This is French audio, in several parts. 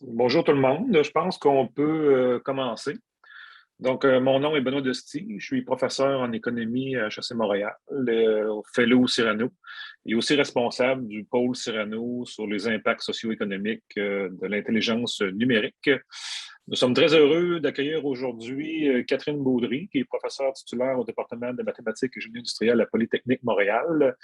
Bonjour tout le monde. Je pense qu'on peut commencer. Donc, mon nom est Benoît Desti. Je suis professeur en économie à HEC Montréal, au Fellow Cyrano, et aussi responsable du pôle Cyrano sur les impacts socio-économiques de l'intelligence numérique. Nous sommes très heureux d'accueillir aujourd'hui Catherine Baudry, qui est professeure titulaire au département de mathématiques et génie industriel à la Polytechnique Montréal,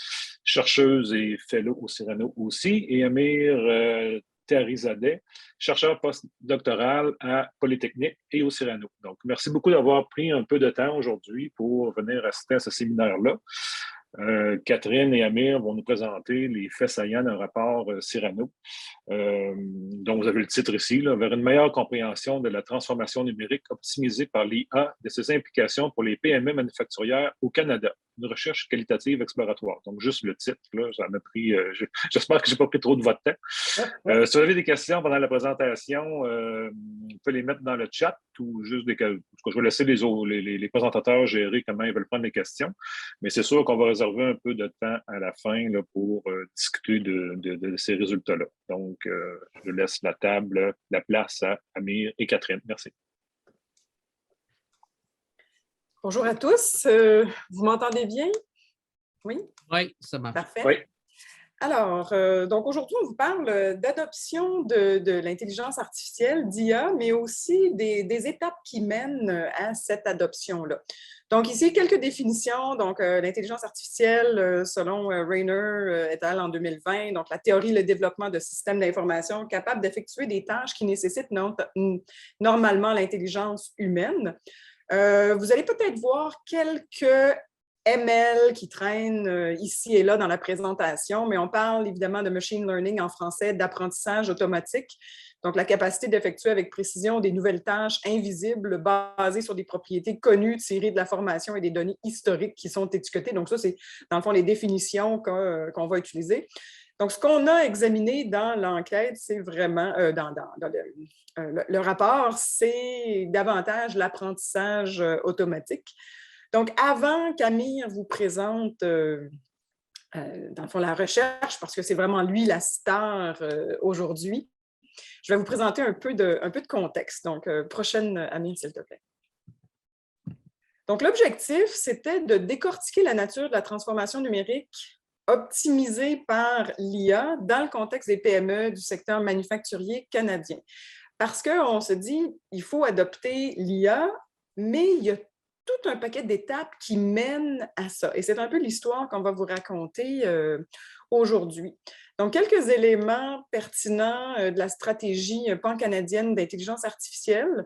chercheuse et fellow au Cyrano aussi, et Amir Tarizadeh, chercheur postdoctoral à Polytechnique et au Cyrano. Donc, merci beaucoup d'avoir pris un peu de temps aujourd'hui pour venir assister à ce séminaire-là. Catherine et Amir vont nous présenter les faits saillants d'un rapport Cyrano, dont vous avez le titre ici, là, vers une meilleure compréhension de la transformation numérique optimisée par l'IA de ses implications pour les PME manufacturières au Canada. Une recherche qualitative exploratoire. Donc, juste le titre, là, ça m'a pris. J'espère que je n'ai pas pris trop de votre temps. Si vous avez des questions pendant la présentation, vous pouvez les mettre dans le chat ou juste des. Parce que je vais laisser les présentateurs gérer comment ils veulent prendre les questions. Mais c'est sûr qu'on va réserver un peu de temps à la fin là, pour discuter de ces résultats-là. Donc, je laisse la place à Amir et Catherine. Merci. Bonjour à tous. Vous m'entendez bien? Oui? Oui, ça marche. Parfait. Oui. Alors, donc aujourd'hui, on vous parle d'adoption de l'intelligence artificielle, d'IA, mais aussi des étapes qui mènent à cette adoption-là. Donc ici, quelques définitions. Donc, l'intelligence artificielle, selon Rayner et al. En 2020, donc la théorie, le développement de systèmes d'information capables d'effectuer des tâches qui nécessitent normalement l'intelligence humaine. Vous allez peut-être voir quelques ML qui traînent ici et là dans la présentation, mais on parle évidemment de machine learning en français, d'apprentissage automatique, donc la capacité d'effectuer avec précision des nouvelles tâches invisibles basées sur des propriétés connues tirées de la formation et des données historiques qui sont étiquetées. Donc ça, c'est dans le fond les définitions qu'on va utiliser. Donc, ce qu'on a examiné dans l'enquête, c'est vraiment, dans le rapport, c'est davantage l'apprentissage automatique. Donc, avant qu'Amir vous présente, dans le fond, la recherche, parce que c'est vraiment lui la star aujourd'hui, je vais vous présenter un peu de contexte. Donc, prochaine, Amir, s'il te plaît. Donc, l'objectif, c'était de décortiquer la nature de la transformation numérique optimisée par l'IA dans le contexte des PME du secteur manufacturier canadien. Parce qu'on se dit, il faut adopter l'IA, mais il y a tout un paquet d'étapes qui mènent à ça. Et c'est un peu l'histoire qu'on va vous raconter aujourd'hui. Donc, quelques éléments pertinents de la stratégie pan-canadienne d'intelligence artificielle.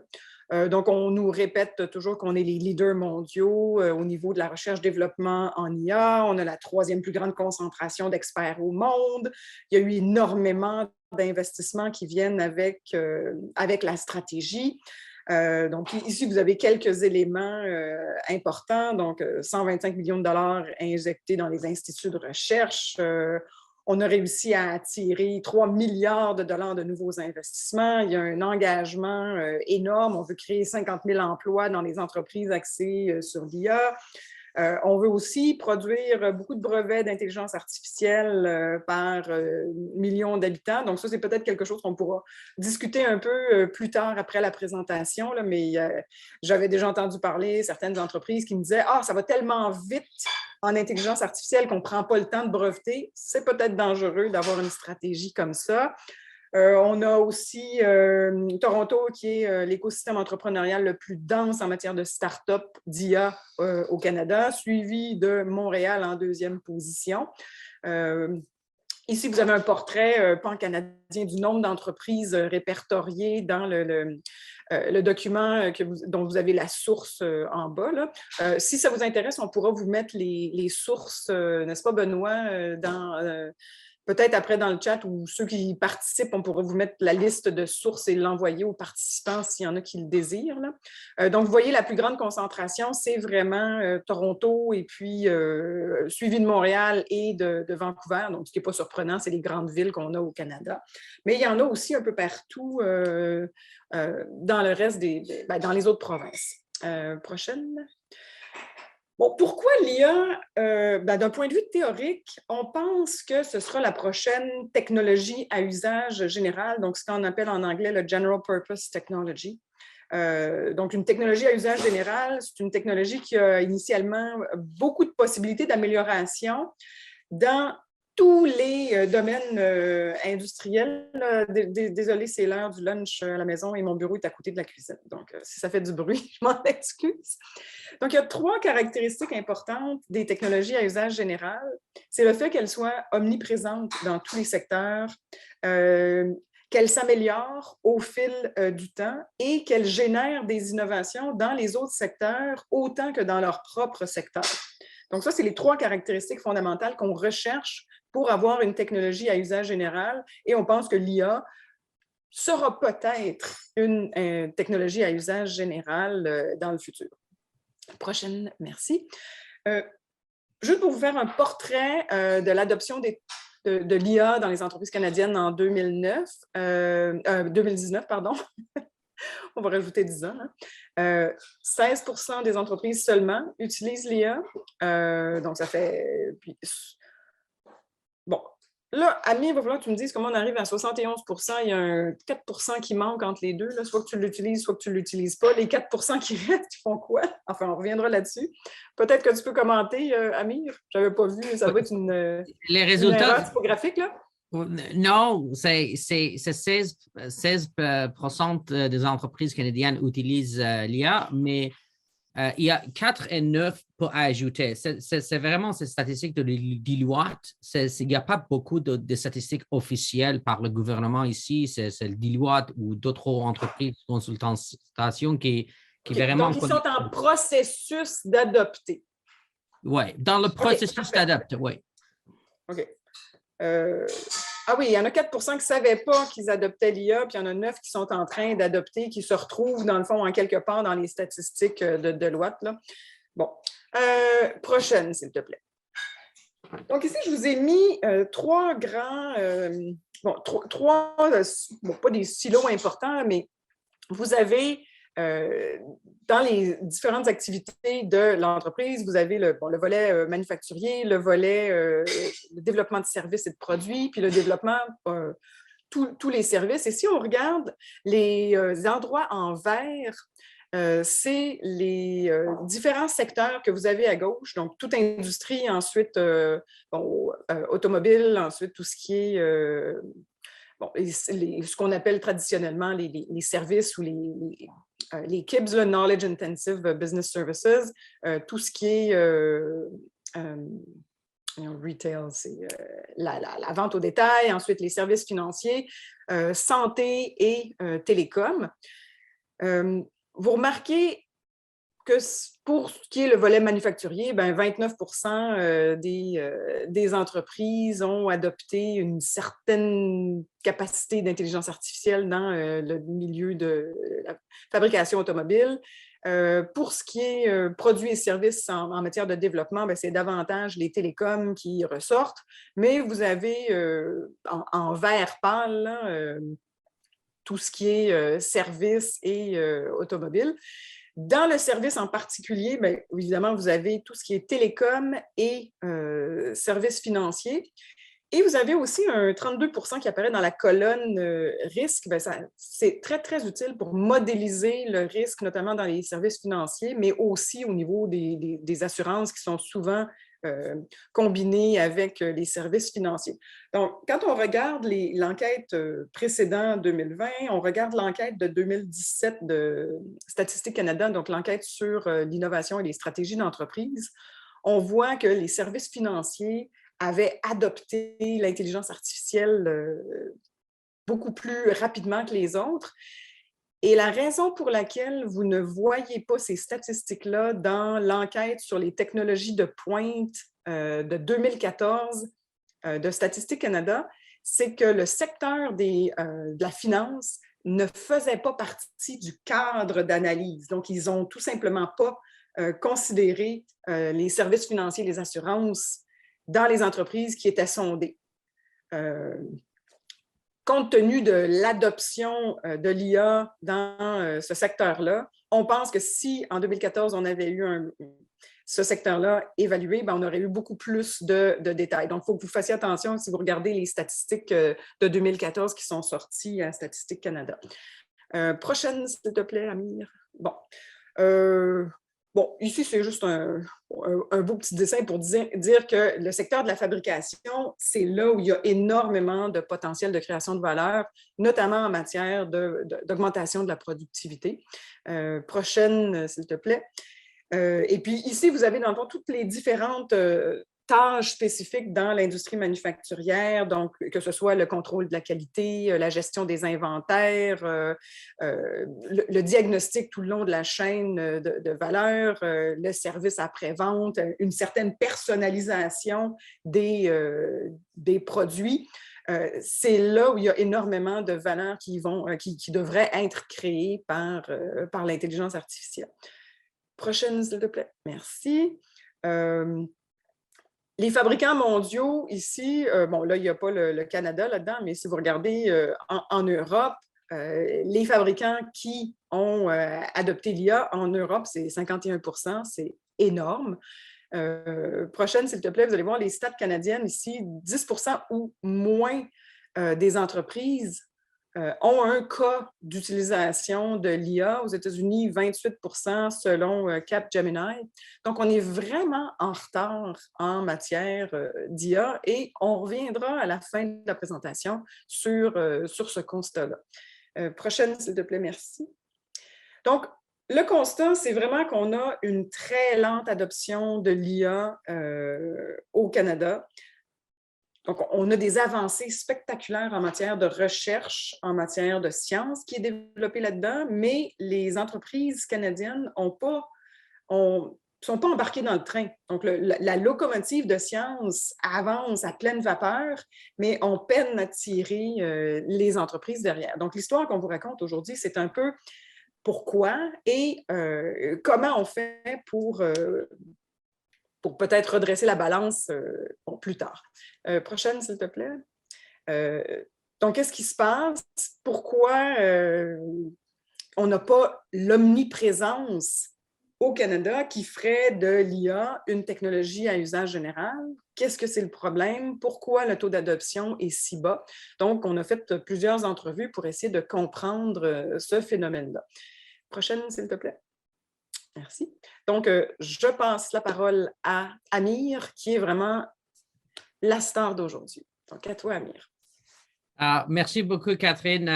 Donc, on nous répète toujours qu'on est les leaders mondiaux au niveau de la recherche-développement en IA. On a la troisième plus grande concentration d'experts au monde. Il y a eu énormément d'investissements qui viennent avec la stratégie. Donc, ici, vous avez quelques éléments importants. Donc, 125 millions de dollars injectés dans les instituts de recherche. On a réussi à attirer 3 milliards de dollars de nouveaux investissements. Il y a un engagement énorme. On veut créer 50 000 emplois dans les entreprises axées sur l'IA. On veut aussi produire beaucoup de brevets d'intelligence artificielle par millions d'habitants. Donc, ça, c'est peut-être quelque chose qu'on pourra discuter un peu plus tard après la présentation. Là, mais j'avais déjà entendu parler certaines entreprises qui me disaient « Ah, ça va tellement vite en intelligence artificielle qu'on ne prend pas le temps de breveter. » C'est peut-être dangereux d'avoir une stratégie comme ça. On a aussi Toronto, qui est l'écosystème entrepreneurial le plus dense en matière de start-up d'IA au Canada, suivi de Montréal en deuxième position. Ici, vous avez un portrait pan-canadien du nombre d'entreprises répertoriées dans le document dont vous avez la source en bas. Là. Si ça vous intéresse, on pourra vous mettre les sources, n'est-ce pas, Benoît, peut-être après dans le chat ou ceux qui participent, on pourra vous mettre la liste de sources et l'envoyer aux participants s'il y en a qui le désirent. Là. Donc, vous voyez, la plus grande concentration, c'est vraiment Toronto et puis suivi de Montréal et de Vancouver. Donc, ce qui n'est pas surprenant, c'est les grandes villes qu'on a au Canada. Mais il y en a aussi un peu partout dans le reste dans les autres provinces. Prochaine. Bon, pourquoi l'IA? D'un point de vue théorique, on pense que ce sera la prochaine technologie à usage général, donc ce qu'on appelle en anglais le General Purpose Technology. Donc, une technologie à usage général, c'est une technologie qui a initialement beaucoup de possibilités d'amélioration dans tous les domaines industriels. Désolée, c'est l'heure du lunch à la maison et mon bureau est à côté de la cuisine. Donc, si ça fait du bruit, je m'en excuse. Donc, il y a 3 caractéristiques importantes des technologies à usage général. C'est le fait qu'elles soient omniprésentes dans tous les secteurs, qu'elles s'améliorent au fil du temps et qu'elles génèrent des innovations dans les autres secteurs autant que dans leur propre secteur. Donc, ça, c'est les 3 caractéristiques fondamentales qu'on recherche pour avoir une technologie à usage général. Et on pense que l'IA sera peut-être une technologie à usage général dans le futur. Prochaine, merci. Juste pour vous faire un portrait de l'adoption de l'IA dans les entreprises canadiennes en 2019, pardon. On va rajouter 10 ans. 16% des entreprises seulement utilisent l'IA. Donc, ça fait... Bon, là, Ami, il va falloir que tu me dises comment on arrive à 71%. Il y a un 4% qui manque entre les deux. Là. Soit que tu l'utilises, soit que tu ne l'utilises pas. Les 4% qui restent, ils font quoi? Enfin, on reviendra là-dessus. Peut-être que tu peux commenter, Amir. Je n'avais pas vu. Ça doit être les résultats, une erreur typographique, là? Non, c'est 16% des entreprises canadiennes utilisent l'IA, mais il y a 4 et 9 pour ajouter. C'est vraiment ces statistiques de Deloitte. Il n'y a pas beaucoup de statistiques officielles par le gouvernement ici. C'est le Deloitte ou d'autres entreprises de consultation qui vraiment... Donc, ils sont en processus d'adopter. Oui, dans le processus d'adopter, oui. OK. Ah oui, il y en a 4% qui ne savaient pas qu'ils adoptaient l'IA, puis il y en a 9 qui sont en train d'adopter, qui se retrouvent, dans le fond, en quelque part dans les statistiques de Deloitte. Là. Bon. Prochaine, s'il te plaît. Donc, ici, je vous ai mis 3 grands... trois pas des silos importants, mais vous avez... dans les différentes activités de l'entreprise, vous avez le volet manufacturier, le volet le développement de services et de produits, puis le développement tous les services. Et si on regarde les endroits en vert, c'est les différents secteurs que vous avez à gauche, donc toute industrie, ensuite automobile, ensuite tout ce qui est ce qu'on appelle traditionnellement les services ou les KIBS, le Knowledge Intensive Business Services, tout ce qui est retail, c'est la vente au détail, ensuite les services financiers, santé et télécom. Vous remarquez que pour ce qui est le volet manufacturier, 29% des entreprises ont adopté une certaine capacité d'intelligence artificielle dans le milieu de la fabrication automobile. Pour ce qui est produits et services en matière de développement, c'est davantage les télécoms qui ressortent, mais vous avez en vert pâle là, tout ce qui est services et automobile. Dans le service en particulier, évidemment, vous avez tout ce qui est télécom et services financiers. Et vous avez aussi un 32% qui apparaît dans la colonne risque. C'est très, très utile pour modéliser le risque, notamment dans les services financiers, mais aussi au niveau des assurances qui sont souvent combinées avec les services financiers. Donc, quand on regarde l'enquête précédente 2020, on regarde l'enquête de 2017 de Statistique Canada, donc l'enquête sur l'innovation et les stratégies d'entreprise, on voit que les services financiers avaient adopté l'intelligence artificielle beaucoup plus rapidement que les autres. Et la raison pour laquelle vous ne voyez pas ces statistiques-là dans l'enquête sur les technologies de pointe de 2014 de Statistique Canada, c'est que le secteur de la finance ne faisait pas partie du cadre d'analyse. Donc, ils n'ont tout simplement pas considéré les services financiers, les assurances dans les entreprises qui étaient sondées. Compte tenu de l'adoption de l'IA dans ce secteur-là, on pense que si, en 2014, on avait eu ce secteur-là évalué, on aurait eu beaucoup plus de détails. Donc, il faut que vous fassiez attention si vous regardez les statistiques de 2014 qui sont sorties à Statistique Canada. Prochaine, s'il te plaît, Amir. Bon. Bon, ici, c'est juste un beau petit dessin pour dire que le secteur de la fabrication, c'est là où il y a énormément de potentiel de création de valeur, notamment en matière d'augmentation de la productivité. Prochaine, s'il te plaît. Et puis ici, vous avez dans le fond toutes les différentes tâches spécifiques dans l'industrie manufacturière, donc que ce soit le contrôle de la qualité, la gestion des inventaires, le diagnostic tout le long de la chaîne de valeur, le service après-vente, une certaine personnalisation des produits. C'est là où il y a énormément de valeurs qui devraient être créées par l'intelligence artificielle. Prochaine, s'il te plaît. Merci. Les fabricants mondiaux, ici, bon, là, il n'y a pas le Canada là-dedans, mais si vous regardez en Europe, les fabricants qui ont adopté l'IA en Europe, c'est 51 %, c'est énorme. Prochaine, s'il te plaît, vous allez voir les stats canadiennes ici, 10 % ou moins des entreprises ont un cas d'utilisation de l'IA. Aux États-Unis, 28 % selon Capgemini. Donc, on est vraiment en retard en matière d'IA et on reviendra à la fin de la présentation sur ce constat-là. Prochaine, s'il te plaît, merci. Donc, le constat, c'est vraiment qu'on a une très lente adoption de l'IA au Canada. Donc, on a des avancées spectaculaires en matière de recherche, en matière de science qui est développée là-dedans, mais les entreprises canadiennes sont pas embarquées dans le train. Donc, la locomotive de science avance à pleine vapeur, mais on peine à tirer les entreprises derrière. Donc, l'histoire qu'on vous raconte aujourd'hui, c'est un peu pourquoi et comment on fait pour peut-être redresser la balance plus tard. Prochaine, s'il te plaît. Donc, qu'est-ce qui se passe? Pourquoi on n'a pas l'omniprésence au Canada qui ferait de l'IA une technologie à usage général? Qu'est-ce que c'est le problème? Pourquoi le taux d'adoption est si bas? Donc, on a fait plusieurs entrevues pour essayer de comprendre ce phénomène-là. Prochaine, s'il te plaît. Merci. Donc, je passe la parole à Amir, qui est vraiment la star d'aujourd'hui. Donc, à toi, Amir. Merci beaucoup, Catherine.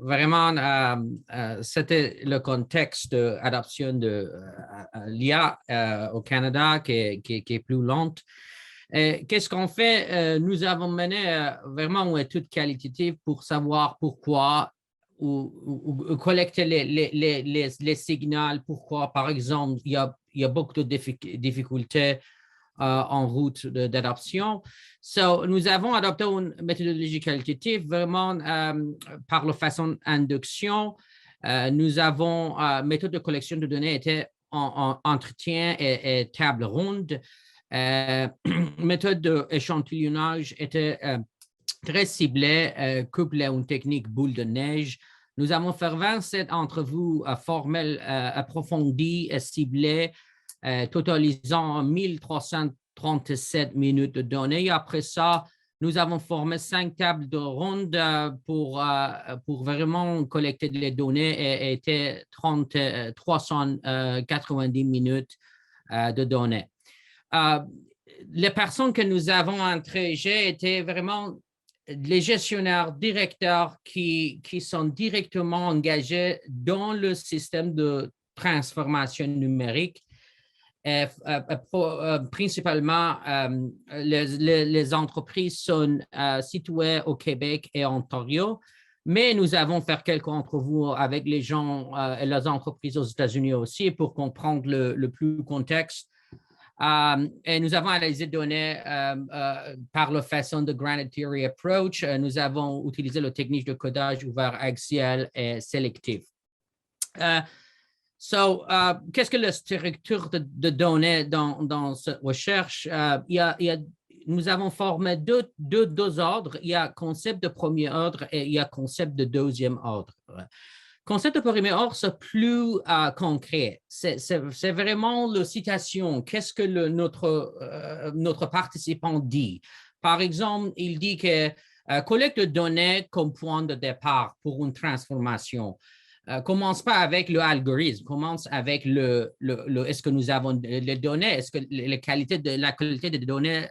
Vraiment, c'était le contexte d'adoption de l'IA au Canada qui est plus lente. Qu'est-ce qu'on fait? Nous avons mené vraiment une étude qualitative pour savoir pourquoi ou collecter les signaux, pourquoi, par exemple, il y a beaucoup de difficultés en route d'adoption. Nous avons adopté une méthodologie qualitative vraiment par la façon d'induction. Nous avons, méthode de collection de données était en entretien et table ronde. Méthode d'échantillonnage était très ciblée, couplée à une technique boule de neige. Nous avons fait 27 entrevues formelles approfondies et ciblées, totalisant 1337 minutes de données. Et après ça, nous avons formé 5 tables de ronde pour vraiment collecter les données et était 390 minutes de données. Les personnes que nous avons interrogées étaient vraiment les gestionnaires directeurs qui sont directement engagés dans le système de transformation numérique. Principalement, les entreprises sont situées au Québec et Ontario, mais nous avons fait quelques entrevues avec les gens et les entreprises aux États-Unis aussi pour comprendre le plus contexte. Et nous avons analysé les données par la façon de Granite Theory Approach. Nous avons utilisé la technique de codage ouvert axial et sélectif. Qu'est-ce que la structure de données dans cette recherche? Nous avons formé deux ordres. Il y a concept de premier ordre et il y a concept de deuxième ordre. concept de périmètre hors, c'est plus concret. C'est vraiment la citation. Qu'est-ce que notre participant dit? Par exemple, il dit que collecte de données comme point de départ pour une transformation. Commence pas avec l'algorithme, commence avec est-ce que nous avons les données, est-ce que la qualité des données,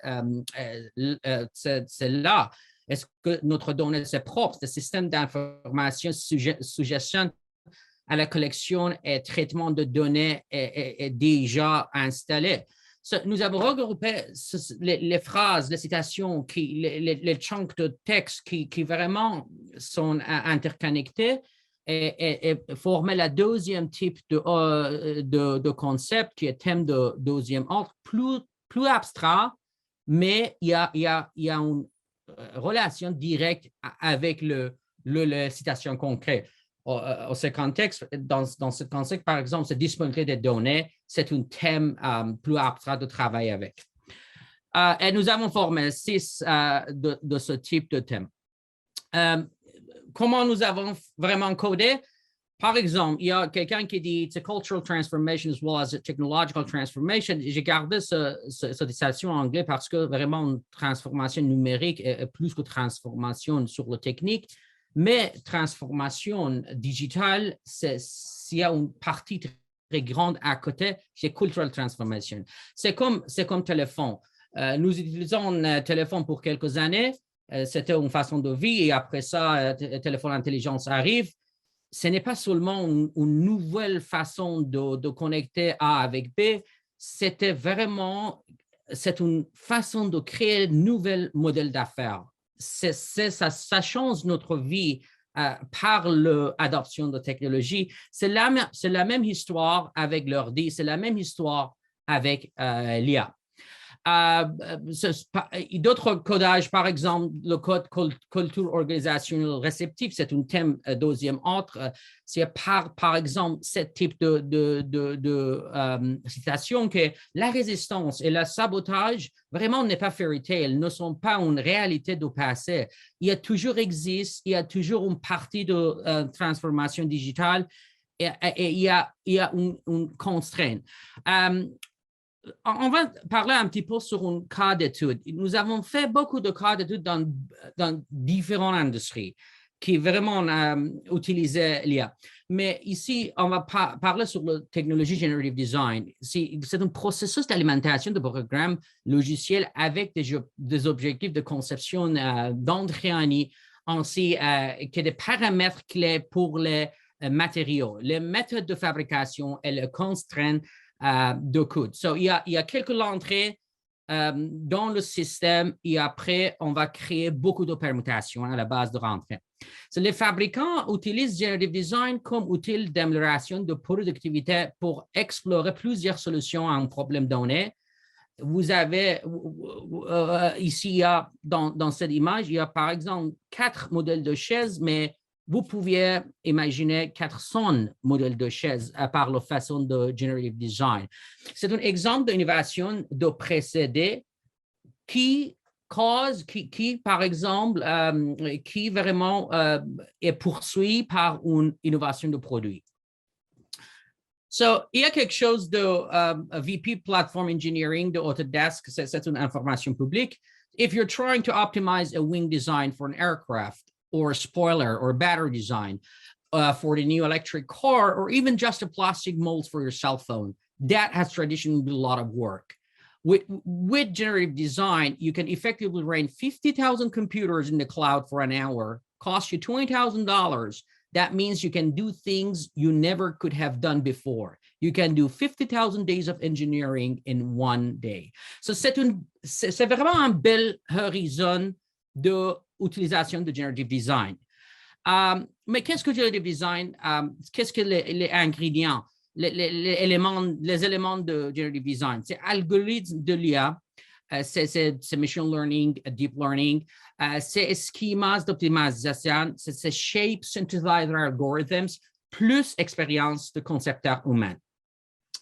c'est là. Est-ce que notre donnée, c'est propre? Le système d'information suggestion à la collection et traitement de données est déjà installé. Nous avons regroupé les phrases, les citations, les chunks de texte qui vraiment sont interconnectés et former le deuxième type de concept qui est thème de deuxième ordre, plus abstrait, mais il y a une relation directe avec la citation concrète. Dans ce contexte, par exemple, cette disponibilité des données, c'est un thème plus abstrait de travailler avec. Et nous avons formé 6 de ce type de thème. Comment nous avons vraiment codé? Par exemple, il y a quelqu'un qui dit it's a cultural transformation as well as a technological transformation. J'ai gardé cette citation en anglais parce que vraiment une transformation numérique est plus que transformation sur le technique, mais transformation digitale, s'il y a une partie très grande à côté, c'est cultural transformation. C'est comme téléphone. Nous utilisons un téléphone pour quelques années. C'était une façon de vie et après ça, le téléphone intelligence arrive. Ce n'est pas seulement une nouvelle façon de connecter A avec B, c'est une façon de créer un nouvel modèle d'affaires. Ça change notre vie par l'adoption de technologie. C'est la même histoire avec l'ordi, c'est la même histoire avec l'IA. D'autres codages, par exemple, le code culture organisationnelle réceptive, c'est un thème deuxième ordre. C'est par exemple, ce type de citation que la résistance et le sabotage vraiment n'est pas fairy tale, ne sont pas une réalité du passé. Il y a toujours une partie de transformation digitale et il y a une constrainte. On va parler un petit peu sur un cas d'étude. Nous avons fait beaucoup de cas d'études dans différentes industries qui vraiment utilisaient l'IA. Mais ici, on va parler sur la technologie Generative Design. C'est un processus d'alimentation de programmes logiciels avec des objectifs de conception d'entrée en I, ainsi que des paramètres clés pour les matériaux, les méthodes de fabrication et les contraintes de code. Il y a quelques entrées dans le système et après, on va créer beaucoup de permutations à la base de rentrée. Les fabricants utilisent Generative Design comme outil d'amélioration de productivité pour explorer plusieurs solutions à un problème donné. Vous avez ici, dans cette image, il y a par exemple 4 modèles de chaises, mais vous pouviez imaginer 400 modèles de chaises par la façon de Generative Design. C'est un exemple d'innovation de précédé qui, par exemple, qui vraiment est poursuivi par une innovation de produit. Il y a quelque chose de VP Platform Engineering de Autodesk, c'est une information publique. If you're trying to optimize a wing design for an aircraft, or a spoiler or battery design for the new electric car, or even just a plastic mold for your cell phone, that has traditionally been a lot of work. With generative design, you can effectively run 50,000 computers in the cloud for an hour, cost you $20,000. That means you can do things you never could have done before. You can do 50,000 days of engineering in one day. So c'est vraiment un bel horizon de utilisation de Generative Design. Mais qu'est-ce que Generative Design? Qu'est-ce que les ingrédients, les éléments de Generative Design? C'est algorithme de l'IA, c'est machine learning, deep learning, c'est schémas d'optimisation, c'est shape synthesizer algorithms, plus expérience de concepteur humain.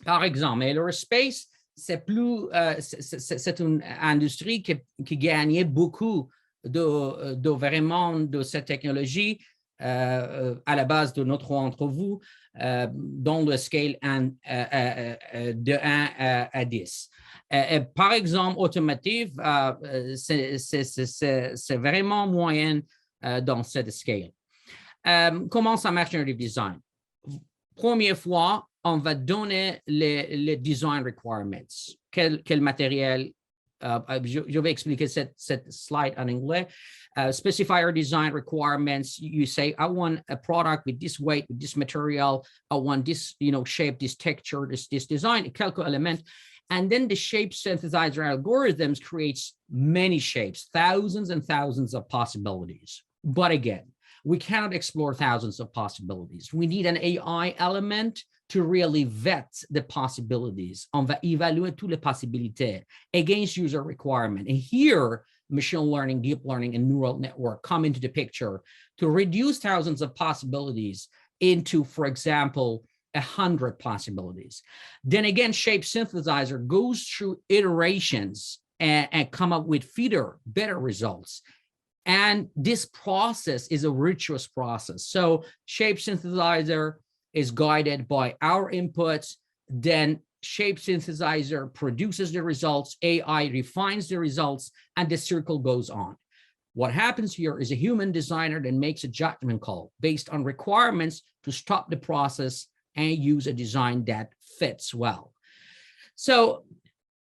Par exemple, aerospace, c'est une industrie qui gagnait beaucoup de vraiment de cette technologie. à la base de notre entre-vous dans le scale de 1 à 10. Par exemple, automotive, c'est vraiment moyen dans cette scale. Comment ça marche dans le design? Première fois, on va donner les design requirements. Quel matériel? Je vais expliquer cette slide en anglais. Specify your design requirements. You say, I want a product with this weight, with this material. I want this, shape, this texture, this design, quelques elements. And then the shape synthesizer algorithms creates many shapes, thousands and thousands of possibilities. But again, we cannot explore thousands of possibilities. We need an AI element to really vet the possibilities. On va évaluer toutes les possibilités against user requirement. And here, machine learning, deep learning, and neural network come into the picture to reduce thousands of possibilities into, for example, 100 possibilities. Then again, shape synthesizer goes through iterations and come up with better results. And this process is a virtuous process. So shape synthesizer is guided by our inputs, then shape synthesizer produces the results, AI refines the results, and the circle goes on. What happens here is a human designer that makes a judgment call based on requirements to stop the process and use a design that fits well. So,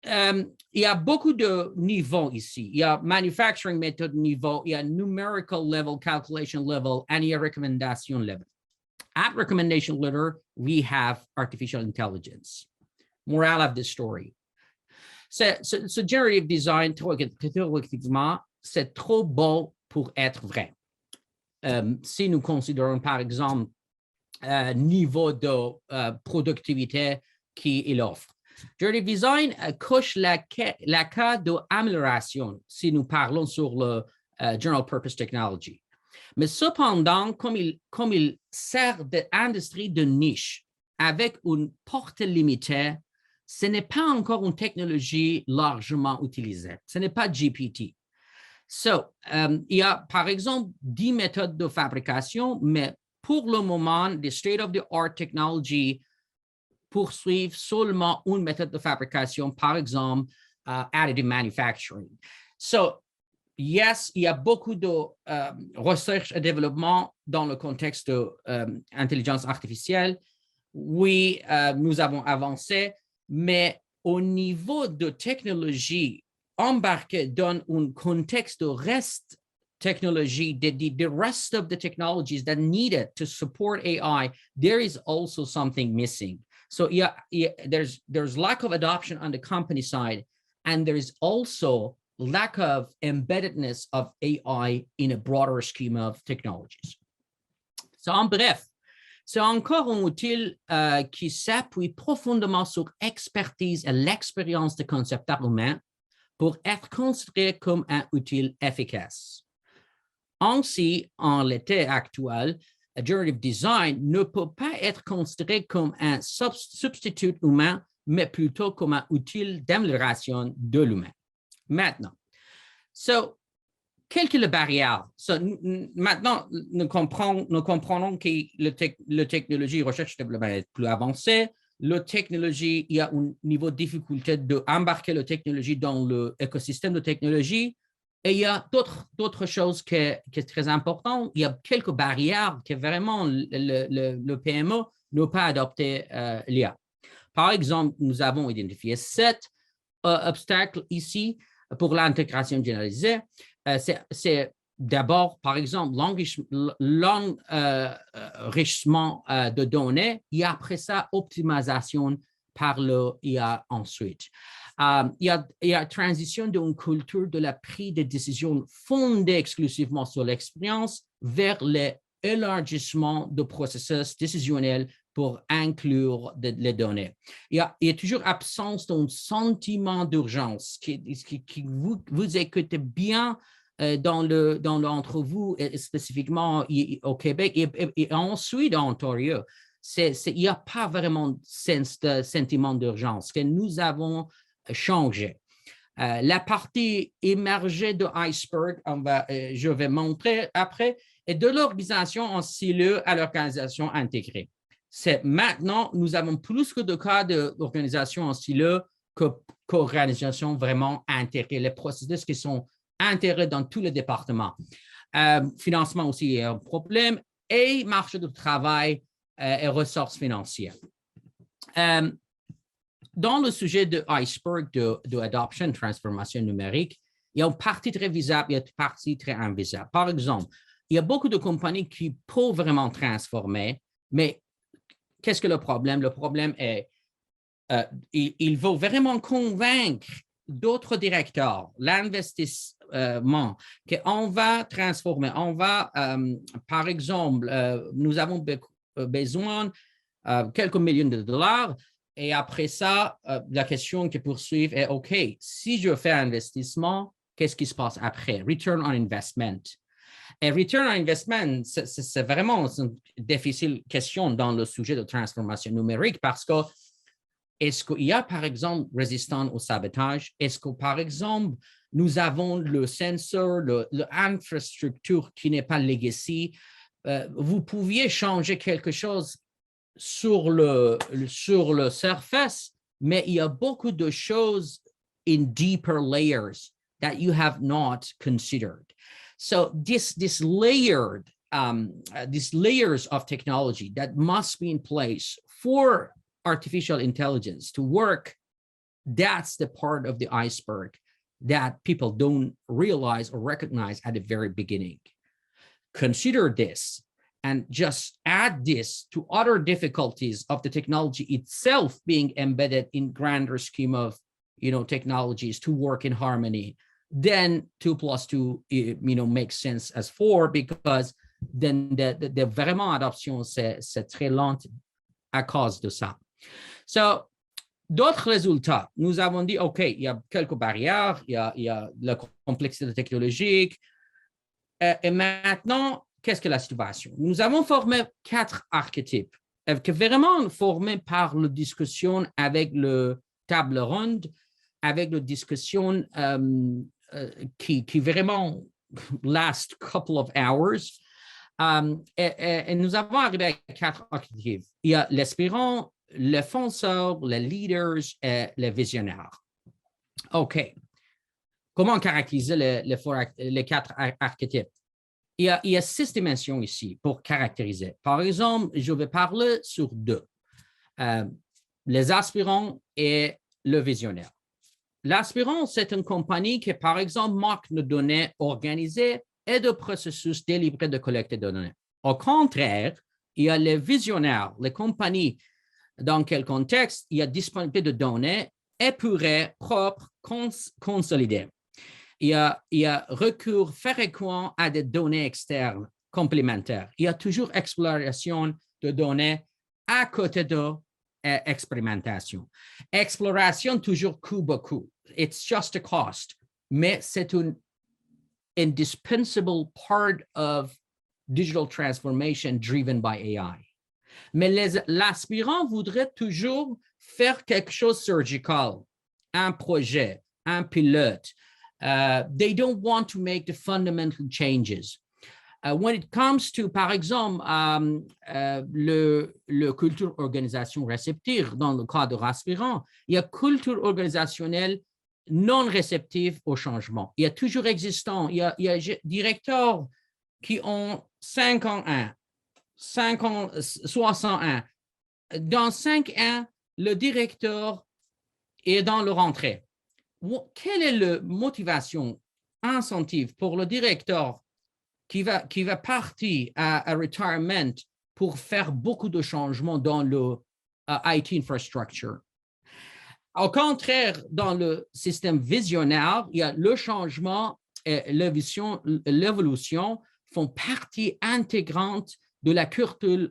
il y a beaucoup de niveaux ici. Il y a manufacturing method niveau, il y a numerical level, calculation level, and il y a recommendation level. At recommendation letter, we have artificial intelligence. Morale of this story. So generative design, théoriquement, c'est trop beau pour être vrai. Si nous considérons, par exemple, niveau de productivité qu'il offre. Generative design coche la case d'amélioration si nous parlons sur le general purpose technology. Mais cependant, comme il sert d'industrie de niche avec une portée limitée, ce n'est pas encore une technologie largement utilisée. Ce n'est pas GPT. Il y a par exemple 10 méthodes de fabrication, mais pour le moment, the state-of-the-art technology poursuivent seulement une méthode de fabrication, par exemple, additive manufacturing. So, yes, il y a beaucoup de recherche et développement dans le contexte de intelligence artificielle. Oui, nous avons avancé, mais au niveau de technologie embarquée dans un contexte de reste technology, the rest of the technologies that needed to support AI, there is also something missing. So there's lack of adoption on the company side, and there is also lack of embeddedness of AI in a broader scheme of technologies. So en bref, c'est encore un outil qui s'appuie profondément sur l'expertise et l'expérience de concepteurs humains pour être considéré comme un outil efficace. Ainsi, en l'état actuel, generative design ne peut pas être considéré comme un substitut humain, mais plutôt comme un outil d'amélioration de l'humain. Maintenant, quelles sont les barrières? Maintenant, nous comprenons que la technologie recherche et développement est plus avancée. La technologie, il y a un niveau de difficulté d'embarquer la technologie dans l'écosystème de technologie. Et il y a d'autres choses qui sont très importantes. Il y a quelques barrières que vraiment le PME n'a pas adopté l'IA. Par exemple, nous avons identifié 7 obstacles ici pour l'intégration généralisée. C'est d'abord, par exemple, l'enrichissement de données et après ça, optimisation par l'IA ensuite. Il y a transition d'une culture de la prise de décision fondée exclusivement sur l'expérience vers l'élargissement de processus décisionnels pour inclure les données. Il y a toujours absence d'un sentiment d'urgence vous écoutez bien dans l'entre-vous, spécifiquement au Québec et ensuite en Ontario. Il n'y a pas vraiment de sentiment d'urgence que nous avons changé. La partie émergée de l'iceberg, je vais montrer après, et de l'organisation en silo à l'organisation intégrée. C'est maintenant, nous avons plus que de cas d'organisation en silo qu'organisation vraiment intégrée, les processus qui sont intégrés dans tous les départements. Financement aussi est un problème et marché du travail et ressources financières. Dans le sujet de iceberg de adoption, transformation numérique, il y a une partie très visible, il y a une partie très invisible. Par exemple, il y a beaucoup de compagnies qui peuvent vraiment transformer, mais qu'est-ce que le problème? Le problème est il faut vraiment convaincre d'autres directeurs, l'investissement, qu'on va transformer. On va, par exemple, nous avons besoin de quelques millions de dollars et après ça, la question qui poursuit est, OK, si je fais un investissement, qu'est-ce qui se passe après? Return on investment. Et return on investment, c'est vraiment une difficile question dans le sujet de transformation numérique parce que est-ce qu'il y a, par exemple, résistance au sabotage? Est-ce que, par exemple, nous avons le sensor, l'infrastructure qui n'est pas legacy? Vous pouviez changer quelque chose sur le surface, mais il y a beaucoup de choses in deeper layers that you have not considered. So these layers of technology that must be in place for artificial intelligence to work, that's the part of the iceberg that people don't realize or recognize at the very beginning. Consider this and just add this to other difficulties of the technology itself being embedded in grander scheme of, technologies to work in harmony. Then 2 plus 2, makes sense as 4 because then the vraiment adoption, c'est très lente à cause de ça. So, d'autres résultats, nous avons dit, OK, il y a quelques barrières, il y a la complexité technologique. Et maintenant, qu'est-ce que la situation? Nous avons formé 4 archétypes, qui vraiment formés par la discussion avec le table ronde, avec la discussion qui vraiment last couple of hours. Et nous avons arrivé à 4 archétypes. Il y a l'aspirant, les fonceurs, les leaders et les visionnaires. OK. Comment caractériser les 4 archétypes? Il y a 6 dimensions ici pour caractériser. Par exemple, je vais parler sur 2. Les aspirants et le visionnaire. L'aspirant, c'est une compagnie qui, par exemple, manque de données organisées et de processus délivrés de collecte de données. Au contraire, il y a les visionnaires, les compagnies dans quel contexte il y a disponibilité de données épurées, propres, consolidées. Il y a recours fréquent à des données externes complémentaires. Il y a toujours exploration de données à côté de expérimentation. Exploration toujours coûte beaucoup. It's just a cost, mais c'est une indispensable part of digital transformation driven by AI. Mais l'aspirant voudrait toujours faire quelque chose surgical, un projet, un pilote. They don't want to make the fundamental changes. When it comes to, par exemple, le culture organisation réceptive, dans le cas de l'aspirant, il y a culture organisationnelle non réceptive au changement. Il y a toujours existant, il y a directeurs qui ont 51, 61. Dans 5 ans, le directeur est dans le rentrée. Quelle est la motivation, incentive pour le directeur qui va partir à retirement pour faire beaucoup de changements dans le IT infrastructure? Au contraire, dans le système visionnaire, il y a le changement et l'évolution font partie intégrante de la culture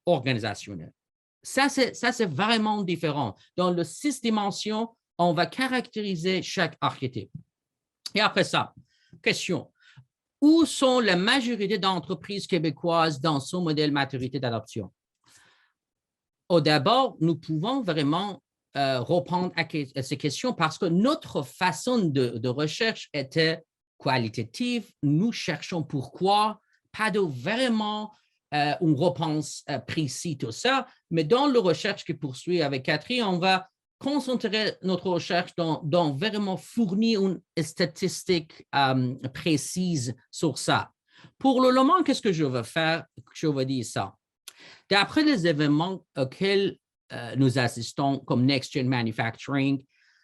organisationnelle. Ça, c'est vraiment différent. Dans le 6 dimensions, on va caractériser chaque archétype. Et après ça, question. Où sont la majorité d'entreprises québécoises dans son modèle maturité d'adoption? Au d'abord, nous pouvons vraiment répondre à ces questions parce que notre façon de recherche était qualitative. Nous cherchons pourquoi, pas de vraiment une réponse précise tout ça, mais dans la recherche que poursuit avec Catherine, on va concentrer notre recherche dans vraiment fournir une statistique précise sur ça. Pour le moment, qu'est-ce que je veux faire? Je veux dire ça. D'après les événements auxquels nous assistons comme Next Gen Manufacturing,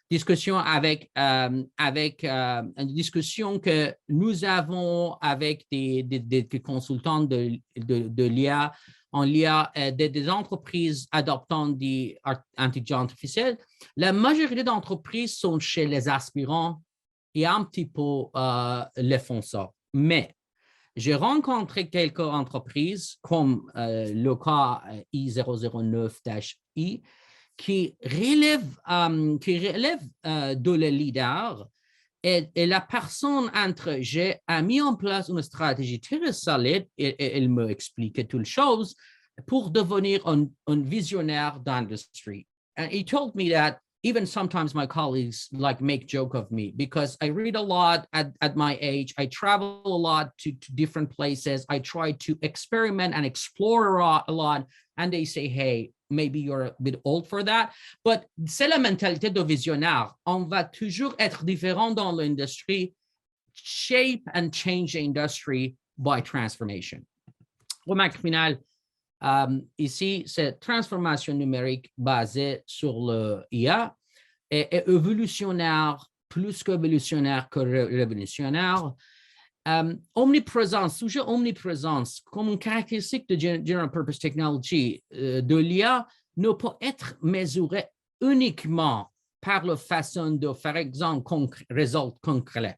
discussion une discussion que nous avons avec des consultants de l'IA, en l'IA, des entreprises adoptant l'intelligence artificielle. La majorité d'entreprises sont chez les aspirants et un petit peu les fonceurs. Mais j'ai rencontré quelques entreprises comme le cas I009-I qui relève de le leader et la personne entre j'ai mis en place une stratégie très solide et elle me expliquait toutes les choses pour devenir un visionnaire d'industrie. And he told me that even sometimes my colleagues make joke of me because I read a lot at my age. I travel a lot to different places. I try to experiment and explore a lot. And they say, hey, maybe you're a bit old for that. But c'est la mentalité de visionnaire. On va toujours être différent dans l'industrie. Shape and change the industry by transformation. Remarque finale. Ici, c'est transformation numérique basée sur l'IA et évolutionnaire, plus qu'évolutionnaire que révolutionnaire. Omniprésence, sujet omniprésence, comme une caractéristique de General Purpose Technology de l'IA, ne peut être mesurée uniquement par la façon de faire exemple résultat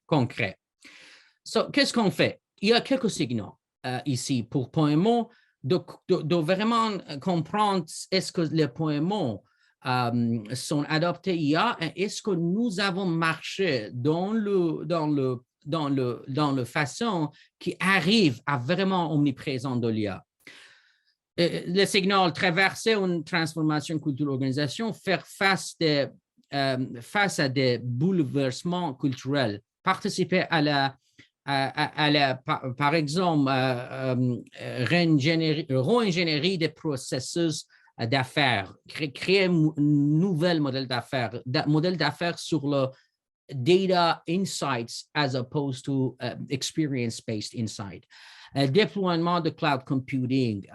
concret. So, qu'est-ce qu'on fait? Il y a quelques signaux ici pour PMO. De vraiment comprendre est-ce que les PMO sont adoptés IA et est-ce que nous avons marché dans la façon qui arrive à vraiment omniprésent de l'IA. Le signal traverser une transformation culture-organisation, faire face à des bouleversements culturels, participer à par exemple, réingénierie des processus d'affaires, créer un nouvel modèle d'affaires sur le data insights as opposed to experience-based insight. Déploiement de cloud computing,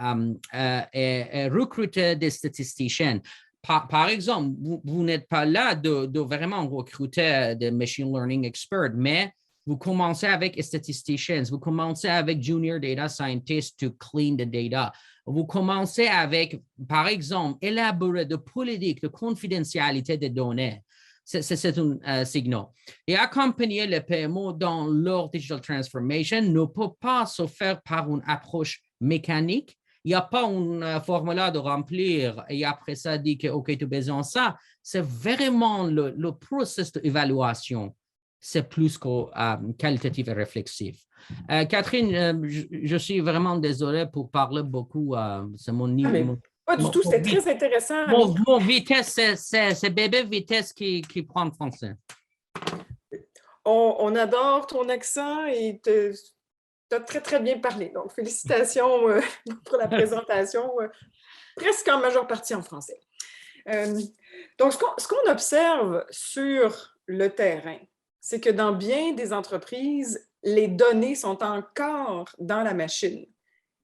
recruter des statisticiens. Par exemple, vous n'êtes pas là de vraiment recruter des machine learning experts, mais vous commencez avec statisticians, vous commencez avec junior data scientists to clean the data. Vous commencez avec, par exemple, élaborer des politiques de confidentialité des données. C'est un signal. Et accompagner les PMO dans leur digital transformation ne peut pas se faire par une approche mécanique. Il n'y a pas un formulaire de remplir et après ça, dit que OK, tu as besoin de ça. C'est vraiment le processus d'évaluation. C'est plus que qualitatif et réflexif. Catherine, je suis vraiment désolé pour parler beaucoup. C'est mon niveau. Pas du tout, c'était très intéressant. Mon vitesse, c'est bébé vitesse qui prend le français. On adore ton accent et tu as très, très bien parlé. Donc, félicitations pour la présentation, presque en majeure partie en français. Donc, ce qu'on observe sur le terrain, c'est que dans bien des entreprises, les données sont encore dans la machine.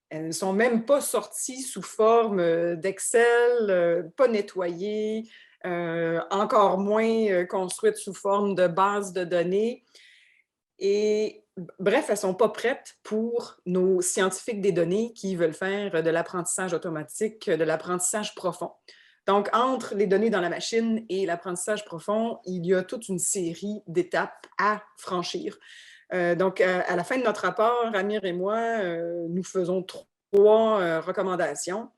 Elles ne sont même pas sorties sous forme d'Excel, pas nettoyées, encore moins construites sous forme de base de données. Et bref, elles ne sont pas prêtes pour nos scientifiques des données qui veulent faire de l'apprentissage automatique, de l'apprentissage profond. Donc, entre les données dans la machine et l'apprentissage profond, il y a toute une série d'étapes à franchir. Donc, à la fin de notre rapport, Amir et moi, nous faisons 3 recommandations.